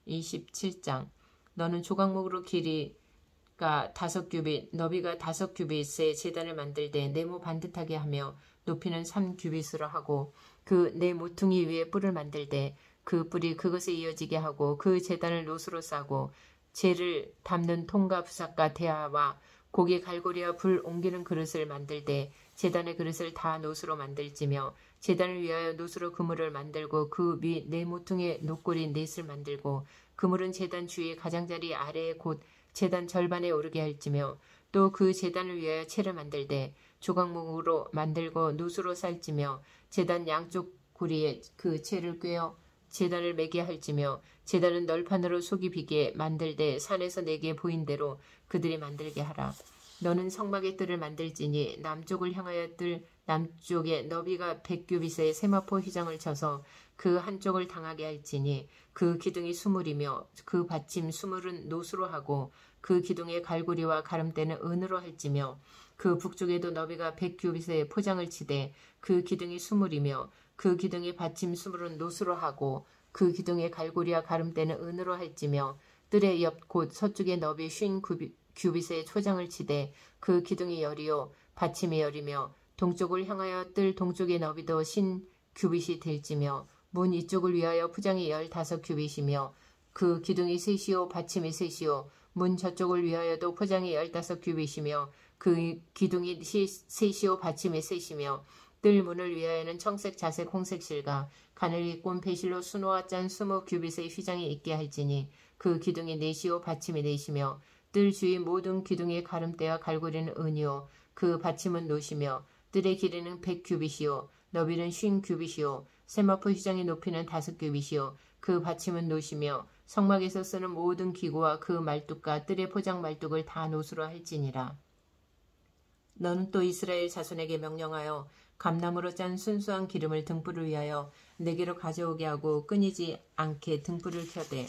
27장 너는 조각목으로 길이가 5규빗 너비가 5규빗의 제단을 만들되 네모 반듯하게 하며 높이는 3규빗으로 하고 그 네 모퉁이 위에 뿔을 만들되 그 뿔이 그것에 이어지게 하고 그 제단을 노수로 싸고 재를 담는 통과 부삭과 대야와 고기 갈고리와 불 옮기는 그릇을 만들되 제단의 그릇을 다 노수로 만들지며 제단을 위하여 노수로 그물을 만들고 그 위 네 모퉁이의 노꼬리 넷을 만들고 그물은 제단 주위의 가장자리 아래에 곧 제단 절반에 오르게 할지며 또 그 제단을 위하여 채를 만들되 조각목으로 만들고 놋으로 쌀지며 제단 양쪽 구리에 그 채를 꿰어 제단을 매게 할지며 제단은 널판으로 속이 비게 만들되 산에서 내게 보인 대로 그들이 만들게 하라. 너는 성막의 뜰을 만들지니 남쪽을 향하여 뜰 남쪽에 너비가 100규빗의 세마포 휘장을 쳐서 그 한쪽을 당하게 할지니 그 기둥이 수물이며 그 받침 수물은 놋으로 하고 그 기둥의 갈고리와 가름대는 은으로 할지며 그 북쪽에도 너비가 100규빗의 포장을 치되 그 기둥이 수물이며 그 기둥의 받침 수물은 놋으로 하고 그 기둥의 갈고리와 가름대는 은으로 할지며 뜰의 옆 곧 서쪽의 너비 50규빗의 초장을 치되 그 기둥이 열이요 받침이 열이며 동쪽을 향하여 뜰 동쪽의 너비도 50규빗이 될지며 문 이쪽을 위하여 푸장이 15규빗이며 그 기둥이 셋이요 받침이 셋이요 문 저쪽을 위하여도 포장이 15규빗이며 그 기둥이 셋이요 받침이 셋이며 뜰 문을 위하여는 청색 자색 홍색 실과 가늘게 꼰 배실로 수노와 짠 20규빗의 휘장이 있게 할지니 그 기둥이 넷이요 받침이 넷이며 뜰 주위 모든 기둥의 가름대와 갈고리는 은이요 그 받침은 놋이며 뜰의 길이는 100규빗이요 너비는 50규빗이요 세마포 휘장의 높이는 5규빗이요 그 받침은 놋이며 성막에서 쓰는 모든 기구와 그 말뚝과 뜰의 포장 말뚝을 다 놋으로 할지니라. 너는 또 이스라엘 자손에게 명령하여 감나무로 짠 순수한 기름을 등불을 위하여 내게로 가져오게 하고 끊이지 않게 등불을 켜되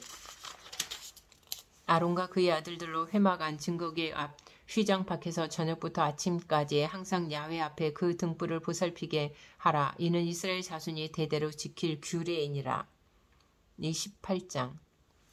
아론과 그의 아들들로 회막 안 증거궤 앞 휘장 밖에서 저녁부터 아침까지 항상 야훼 앞에 그 등불을 보살피게 하라. 이는 이스라엘 자손이 대대로 지킬 규례이니라. 28장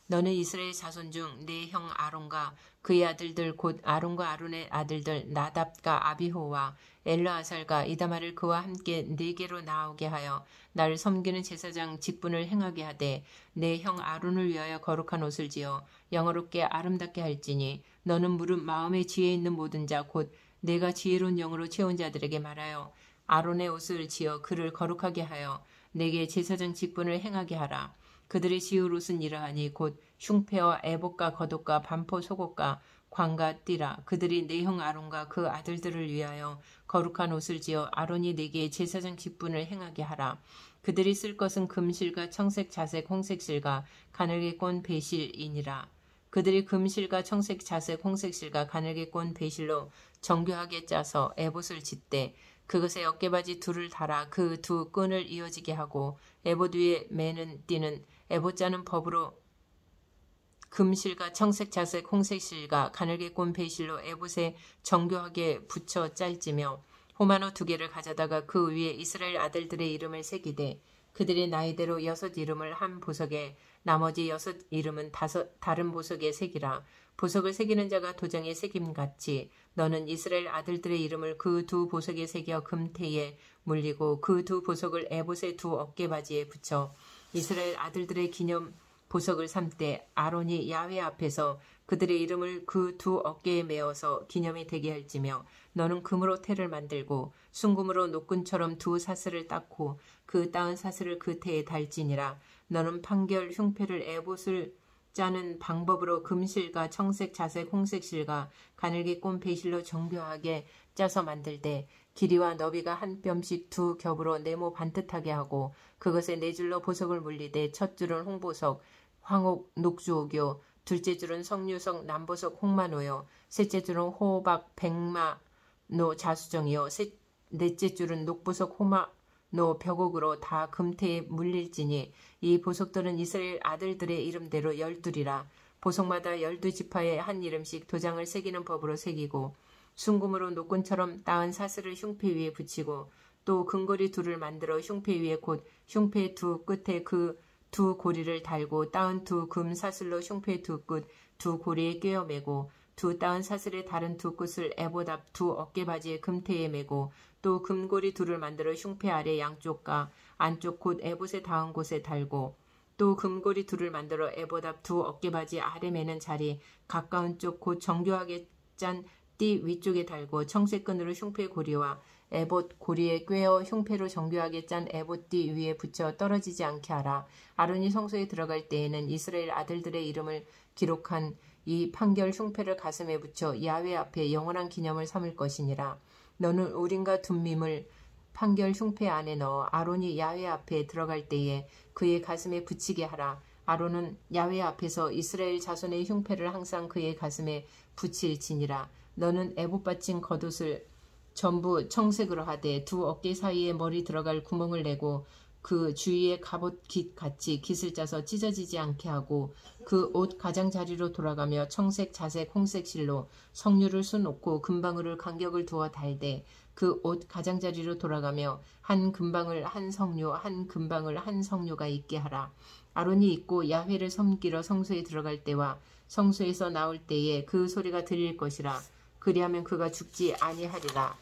너는 이스라엘 자손 중 내 형 아론과 그의 아들들 곧 아론과 아론의 아들들 나답과 아비호와 엘르아살과 이다말을 그와 함께 네게로 나오게 하여 나를 섬기는 제사장 직분을 행하게 하되 내 형 아론을 위하여 거룩한 옷을 지어 영어롭게 아름답게 할지니 너는 무릇 마음에 지혜 있는 모든 자 곧 내가 지혜로운 영으로 채운 자들에게 말하여 아론의 옷을 지어 그를 거룩하게 하여 내게 제사장 직분을 행하게 하라. 그들의 지을 옷은 이러하니 곧 흉패와 에봇과 겉옷과 반포 속옷과 관과 띠라. 그들이 내 형 아론과 그 아들들을 위하여 거룩한 옷을 지어 아론이 내게 제사장 직분을 행하게 하라. 그들이 쓸 것은 금실과 청색 자색 홍색 실과 가늘게 꼰 배실이니라. 그들이 금실과 청색 자색 홍색 실과 가늘게 꼰 배실로 정교하게 짜서 에봇을 짓되 그것에 어깨바지 둘을 달아 그 두 끈을 이어지게 하고 에봇 위에 매는 띠는 에봇 짜는 법으로 금실과 청색 자색 홍색 실과 가늘게 꼰 배실로 에봇에 정교하게 붙여 짤지며 호마노 2개를 가져다가 그 위에 이스라엘 아들들의 이름을 새기되 그들의 나이대로 6 이름을 한 보석에 나머지 6 이름은 다른 보석에 새기라. 보석을 새기는 자가 도장에 새김같이 너는 이스라엘 아들들의 이름을 그 두 보석에 새겨 금테에 물리고 그 두 보석을 에봇의 두 어깨바지에 붙여 이스라엘 아들들의 기념 보석을 삼되 아론이 야훼 앞에서 그들의 이름을 그 두 어깨에 메어서 기념이 되게 할지며 너는 금으로 태를 만들고 순금으로 노끈처럼 두 사슬을 닦고 그 따은 사슬을 그 태에 달지니라. 너는 판결 흉패를 에봇을 짜는 방법으로 금실과 청색 자색 홍색 실과 가늘게 꼰 배실로 정교하게 짜서 만들되 길이와 너비가 한 뼘씩 2 겹으로 네모 반듯하게 하고 그것에 4줄로 보석을 물리되 첫 줄은 홍보석 황옥 녹주옥이요 둘째 줄은 석류석 남보석 홍마노요 셋째 줄은 호박 백마노 자수정이요 넷째 줄은 녹보석 호마노 벽옥으로 다 금태에 물릴지니 이 보석들은 이스라엘 아들들의 이름대로 12이라. 보석마다 12지파에 한 이름씩 도장을 새기는 법으로 새기고 순금으로 노끈처럼 따은 사슬을 흉패 위에 붙이고 또 금고리 둘을 만들어 흉패 위에 곧 흉패 두 끝에 그 두 고리를 달고 따은 두 금 사슬로 흉패 두 끝 두 고리에 꿰어 매고 두 따은 사슬의 다른 두 끝을 에봇 앞 두 어깨바지의 금태에 매고 또 금고리 둘을 만들어 흉패 아래 양쪽과 안쪽 곧 에봇에 닿은 곳에 달고 또 금고리 둘을 만들어 에봇 앞 두 어깨바지 아래 매는 자리 가까운 쪽 곧 정교하게 짠 띠 위쪽에 달고 청색끈으로 흉패 고리와 에봇 고리에 꿰어 흉패로 정교하게 짠 에봇 띠 위에 붙여 떨어지지 않게 하라. 아론이 성소에 들어갈 때에는 이스라엘 아들들의 이름을 기록한 이 판결 흉패를 가슴에 붙여 야훼 앞에 영원한 기념을 삼을 것이니라. 너는 우림과 둠밈을 판결 흉패 안에 넣어 아론이 야훼 앞에 들어갈 때에 그의 가슴에 붙이게 하라. 아론은 야훼 앞에서 이스라엘 자손의 흉패를 항상 그의 가슴에 붙일지니라. 너는 에봇 받친 겉옷을 전부 청색으로 하되 두 어깨 사이에 머리 들어갈 구멍을 내고 그 주위에 갑옷 깃 같이 깃을 짜서 찢어지지 않게 하고 그 옷 가장자리로 돌아가며 청색, 자색, 홍색 실로 성류를 수놓고 금방울을 간격을 두어 달되 그 옷 가장자리로 돌아가며 한 금방울 한 성류 한 금방울 한 성류가 있게 하라. 아론이 입고 야훼를 섬기러 성소에 들어갈 때와 성소에서 나올 때에 그 소리가 들릴 것이라. 그리하면 그가 죽지 아니하리라.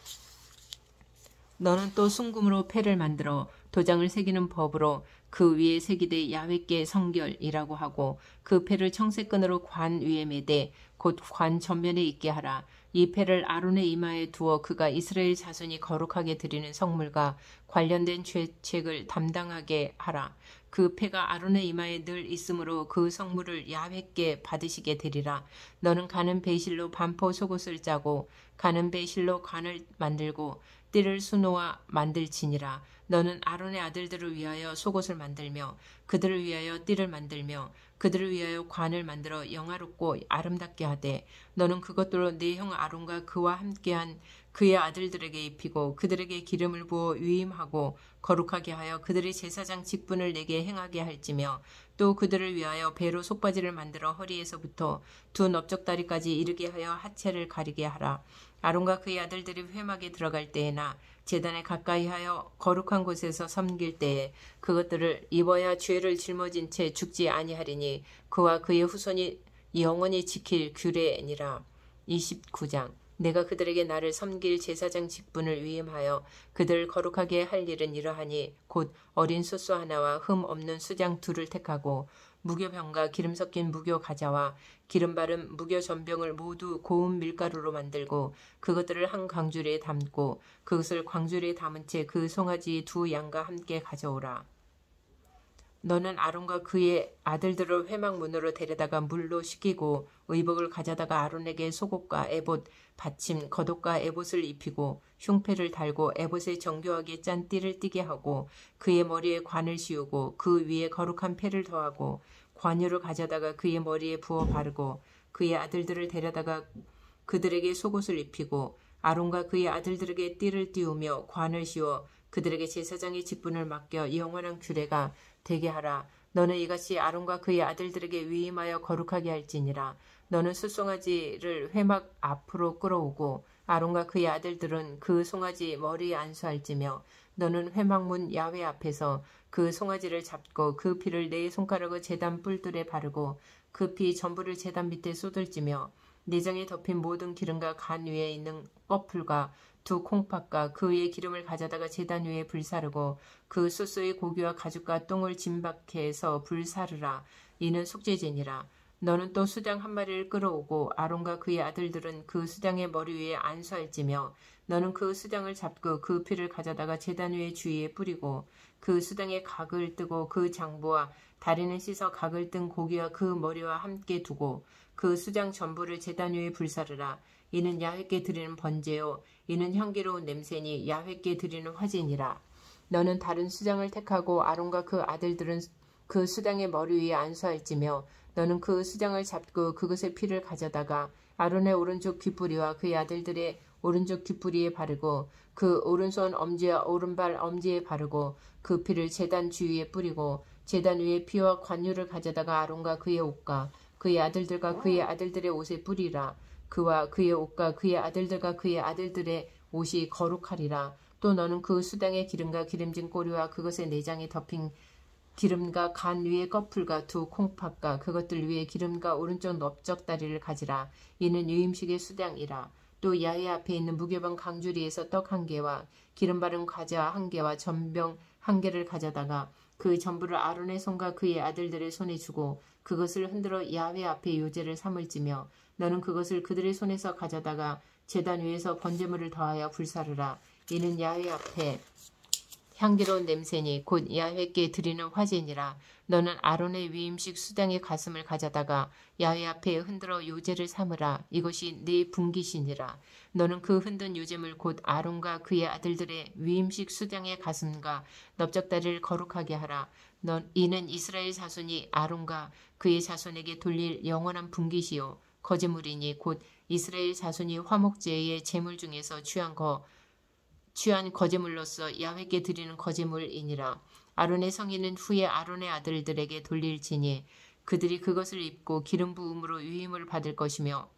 너는 또 순금으로 패를 만들어 도장을 새기는 법으로 그 위에 새기되 야훼께 성결이라고 하고 그 패를 청색끈으로 관 위에 매되 곧 관 전면에 있게 하라. 이 패를 아론의 이마에 두어 그가 이스라엘 자손이 거룩하게 드리는 성물과 관련된 죄책을 담당하게 하라. 그 패가 아론의 이마에 늘 있으므로 그 성물을 야훼께 받으시게 되리라. 너는 가는 배실로 반포 속옷을 짜고 가는 배실로 관을 만들고 띠를 수놓아 만들지니라. 너는 아론의 아들들을 위하여 속옷을 만들며 그들을 위하여 띠를 만들며 그들을 위하여 관을 만들어 영화롭고 아름답게 하되 너는 그것들로 네 형 아론과 그와 함께한 그의 아들들에게 입히고 그들에게 기름을 부어 위임하고 거룩하게 하여 그들의 제사장 직분을 내게 행하게 할지며 또 그들을 위하여 배로 속바지를 만들어 허리에서부터 두 넓적다리까지 이르게 하여 하체를 가리게 하라. 아론과 그의 아들들이 회막에 들어갈 때에나 제단에 가까이 하여 거룩한 곳에서 섬길 때에 그것들을 입어야 죄를 짊어진 채 죽지 아니하리니 그와 그의 후손이 영원히 지킬 규례니라. 29장 내가 그들에게 나를 섬길 제사장 직분을 위임하여 그들을 거룩하게 할 일은 이러하니 곧 어린 소수 하나와 흠 없는 수장 둘을 택하고 무교병과 기름 섞인 무교 가자와 기름 바른 무교 전병을 모두 고운 밀가루로 만들고 그것들을 한 광주리에 담고 그것을 광주리에 담은 채 그 송아지 두 양과 함께 가져오라. 너는 아론과 그의 아들들을 회막 문으로 데려다가 물로 씻기고 의복을 가져다가 아론에게 속옷과 에봇, 받침, 겉옷과 에봇을 입히고 흉패를 달고 에봇에 정교하게 짠 띠를 띠게 하고 그의 머리에 관을 씌우고 그 위에 거룩한 패를 더하고 관유를 가져다가 그의 머리에 부어 바르고 그의 아들들을 데려다가 그들에게 속옷을 입히고 아론과 그의 아들들에게 띠를 띄우며 관을 씌워 그들에게 제사장의 직분을 맡겨 영원한 규례가 되게 하라. 너는 이같이 아론과 그의 아들들에게 위임하여 거룩하게 할지니라. 너는 숫송아지를 회막 앞으로 끌어오고 아론과 그의 아들들은 그 송아지 머리에 안수할지며 너는 회막문 야훼 앞에서 그 송아지를 잡고 그 피를 네 손가락의 제단 뿔들에 바르고 그 피 전부를 제단 밑에 쏟을지며 내장에 덮인 모든 기름과 간 위에 있는 꺼풀과 두 콩팥과 그 위에 기름을 가져다가 제단 위에 불사르고 그 소스의 고기와 가죽과 똥을 진박해서 불사르라. 이는 속죄제니라. 너는 또 수장 한 마리를 끌어오고 아론과 그의 아들들은 그 수장의 머리 위에 안수할지며 너는 그 수장을 잡고 그 피를 가져다가 제단 위에 주위에 뿌리고 그 수장의 각을 뜨고 그 장부와 다리는 씻어 각을 뜬 고기와 그 머리와 함께 두고 그 수장 전부를 제단 위에 불사르라. 이는 야훼께 드리는 번제요 이는 향기로운 냄새니 야훼께 드리는 화제니라. 너는 다른 수장을 택하고 아론과 그 아들들은 그 수장의 머리 위에 안수할지며 너는 그 수장을 잡고 그것의 피를 가져다가 아론의 오른쪽 귓뿌리와 그의 아들들의 오른쪽 귓뿌리에 바르고 그 오른손 엄지와 오른발 엄지에 바르고 그 피를 제단 주위에 뿌리고 제단 위에 피와 관유를 가져다가 아론과 그의 옷과 그의 아들들과 그의 아들들의 옷에 뿌리라. 그와 그의 옷과 그의 아들들과 그의 아들들의 옷이 거룩하리라. 또 너는 그 수장의 기름과 기름진 꼬리와 그것의 내장에 덮인 기름과 간 위에 꺼풀과 두 콩팥과 그것들 위에 기름과 오른쪽 넓적다리를 가지라. 이는 유임식의 수장이라. 또 야훼 앞에 있는 무교병 강주리에서 떡 한 개와 기름 바른 과자 한 개와 전병 한 개를 가져다가 그 전부를 아론의 손과 그의 아들들의 손에 주고 그것을 흔들어 야훼 앞에 요제를 삼을지며 너는 그것을 그들의 손에서 가져다가 제단 위에서 번제물을 더하여 불사르라. 이는 야훼 앞에 향기로운 냄새니 곧 야훼께 드리는 화제니라. 너는 아론의 위임식 수당의 가슴을 가져다가 야훼 앞에 흔들어 요제를 삼으라. 이것이 네 분깃이니라. 너는 그 흔든 요제물 곧 아론과 그의 아들들의 위임식 수당의 가슴과 넓적다리를 거룩하게 하라. 이는 이스라엘 자손이 아론과 그의 자손에게 돌릴 영원한 분깃이요 거제물이니 곧 이스라엘 자손이 화목제의 제물 중에서 취한 거제물로서 야훼께 드리는 거제물이니라. 아론의 성인은 후에 아론의 아들들에게 돌릴지니 그들이 그것을 입고 기름 부음으로 위임을 받을 것이며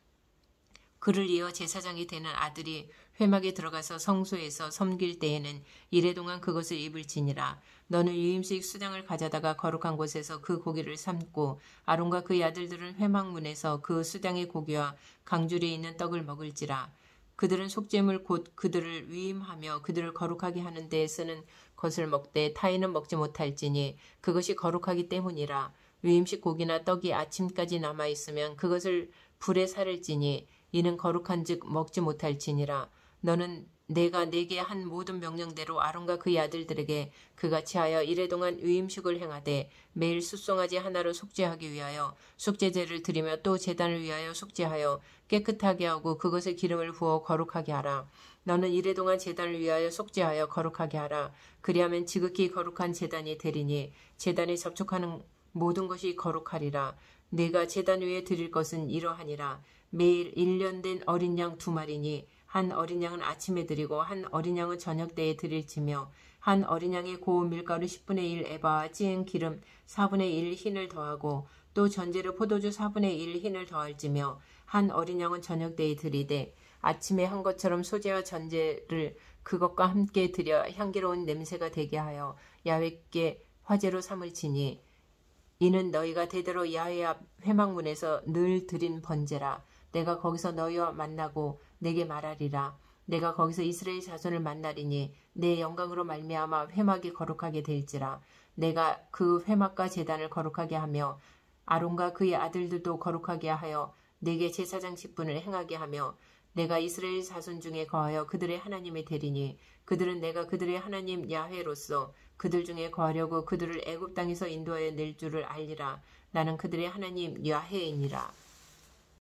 그를 이어 제사장이 되는 아들이 회막에 들어가서 성소에서 섬길 때에는 이래 동안 그것을 입을지니라. 너는 유임식 수당을 가져다가 거룩한 곳에서 그 고기를 삶고 아론과 그의 아들들은 회막문에서 그 수당의 고기와 강줄에 있는 떡을 먹을지라. 그들은 속죄물 곧 그들을 위임하며 그들을 거룩하게 하는 데에 쓰는 것을 먹되 타인은 먹지 못할지니 그것이 거룩하기 때문이라. 위임식 고기나 떡이 아침까지 남아있으면 그것을 불에 사를지니 이는 거룩한즉 먹지 못할지니라. 너는 내가 내게 한 모든 명령대로 아론과 그의 아들들에게 그같이 하여 이래동안 위임식을 행하되 매일 숫송아지 하나로 속죄하기 위하여 속죄제를 드리며 또 제단을 위하여 속죄하여 깨끗하게 하고 그것에 기름을 부어 거룩하게 하라. 너는 이래동안 제단을 위하여 속죄하여 거룩하게 하라. 그리하면 지극히 거룩한 제단이 되리니 제단에 접촉하는 모든 것이 거룩하리라. 내가 제단 위에 드릴 것은 이러하니라. 매일 1년 된 어린 양 2마리니 한 어린 양은 아침에 드리고 한 어린 양은 저녁 때에 드릴지며 한 어린 양에 고운 밀가루 10분의 1 에바와 찌은 기름 4분의 1 흰을 더하고 또 전제로 포도주 4분의 1 흰을 더할지며 한 어린 양은 저녁 때에 드리되 아침에 한 것처럼 소제와 전제를 그것과 함께 드려 향기로운 냄새가 되게 하여 야훼께 화제로 삼을지니 이는 너희가 대대로 야훼 앞 회막문에서 늘 드린 번제라. 내가 거기서 너희와 만나고 내게 말하리라. 내가 거기서 이스라엘 자손을 만나리니 내 영광으로 말미암아 회막이 거룩하게 될지라. 내가 그 회막과 제단을 거룩하게 하며 아론과 그의 아들들도 거룩하게 하여 내게 제사장 직분을 행하게 하며 내가 이스라엘 자손 중에 거하여 그들의 하나님이 되리니 그들은 내가 그들의 하나님 야훼로서 그들 중에 거하려고 그들을 애굽 땅에서 인도하여 낼 줄을 알리라. 나는 그들의 하나님 야훼이니라.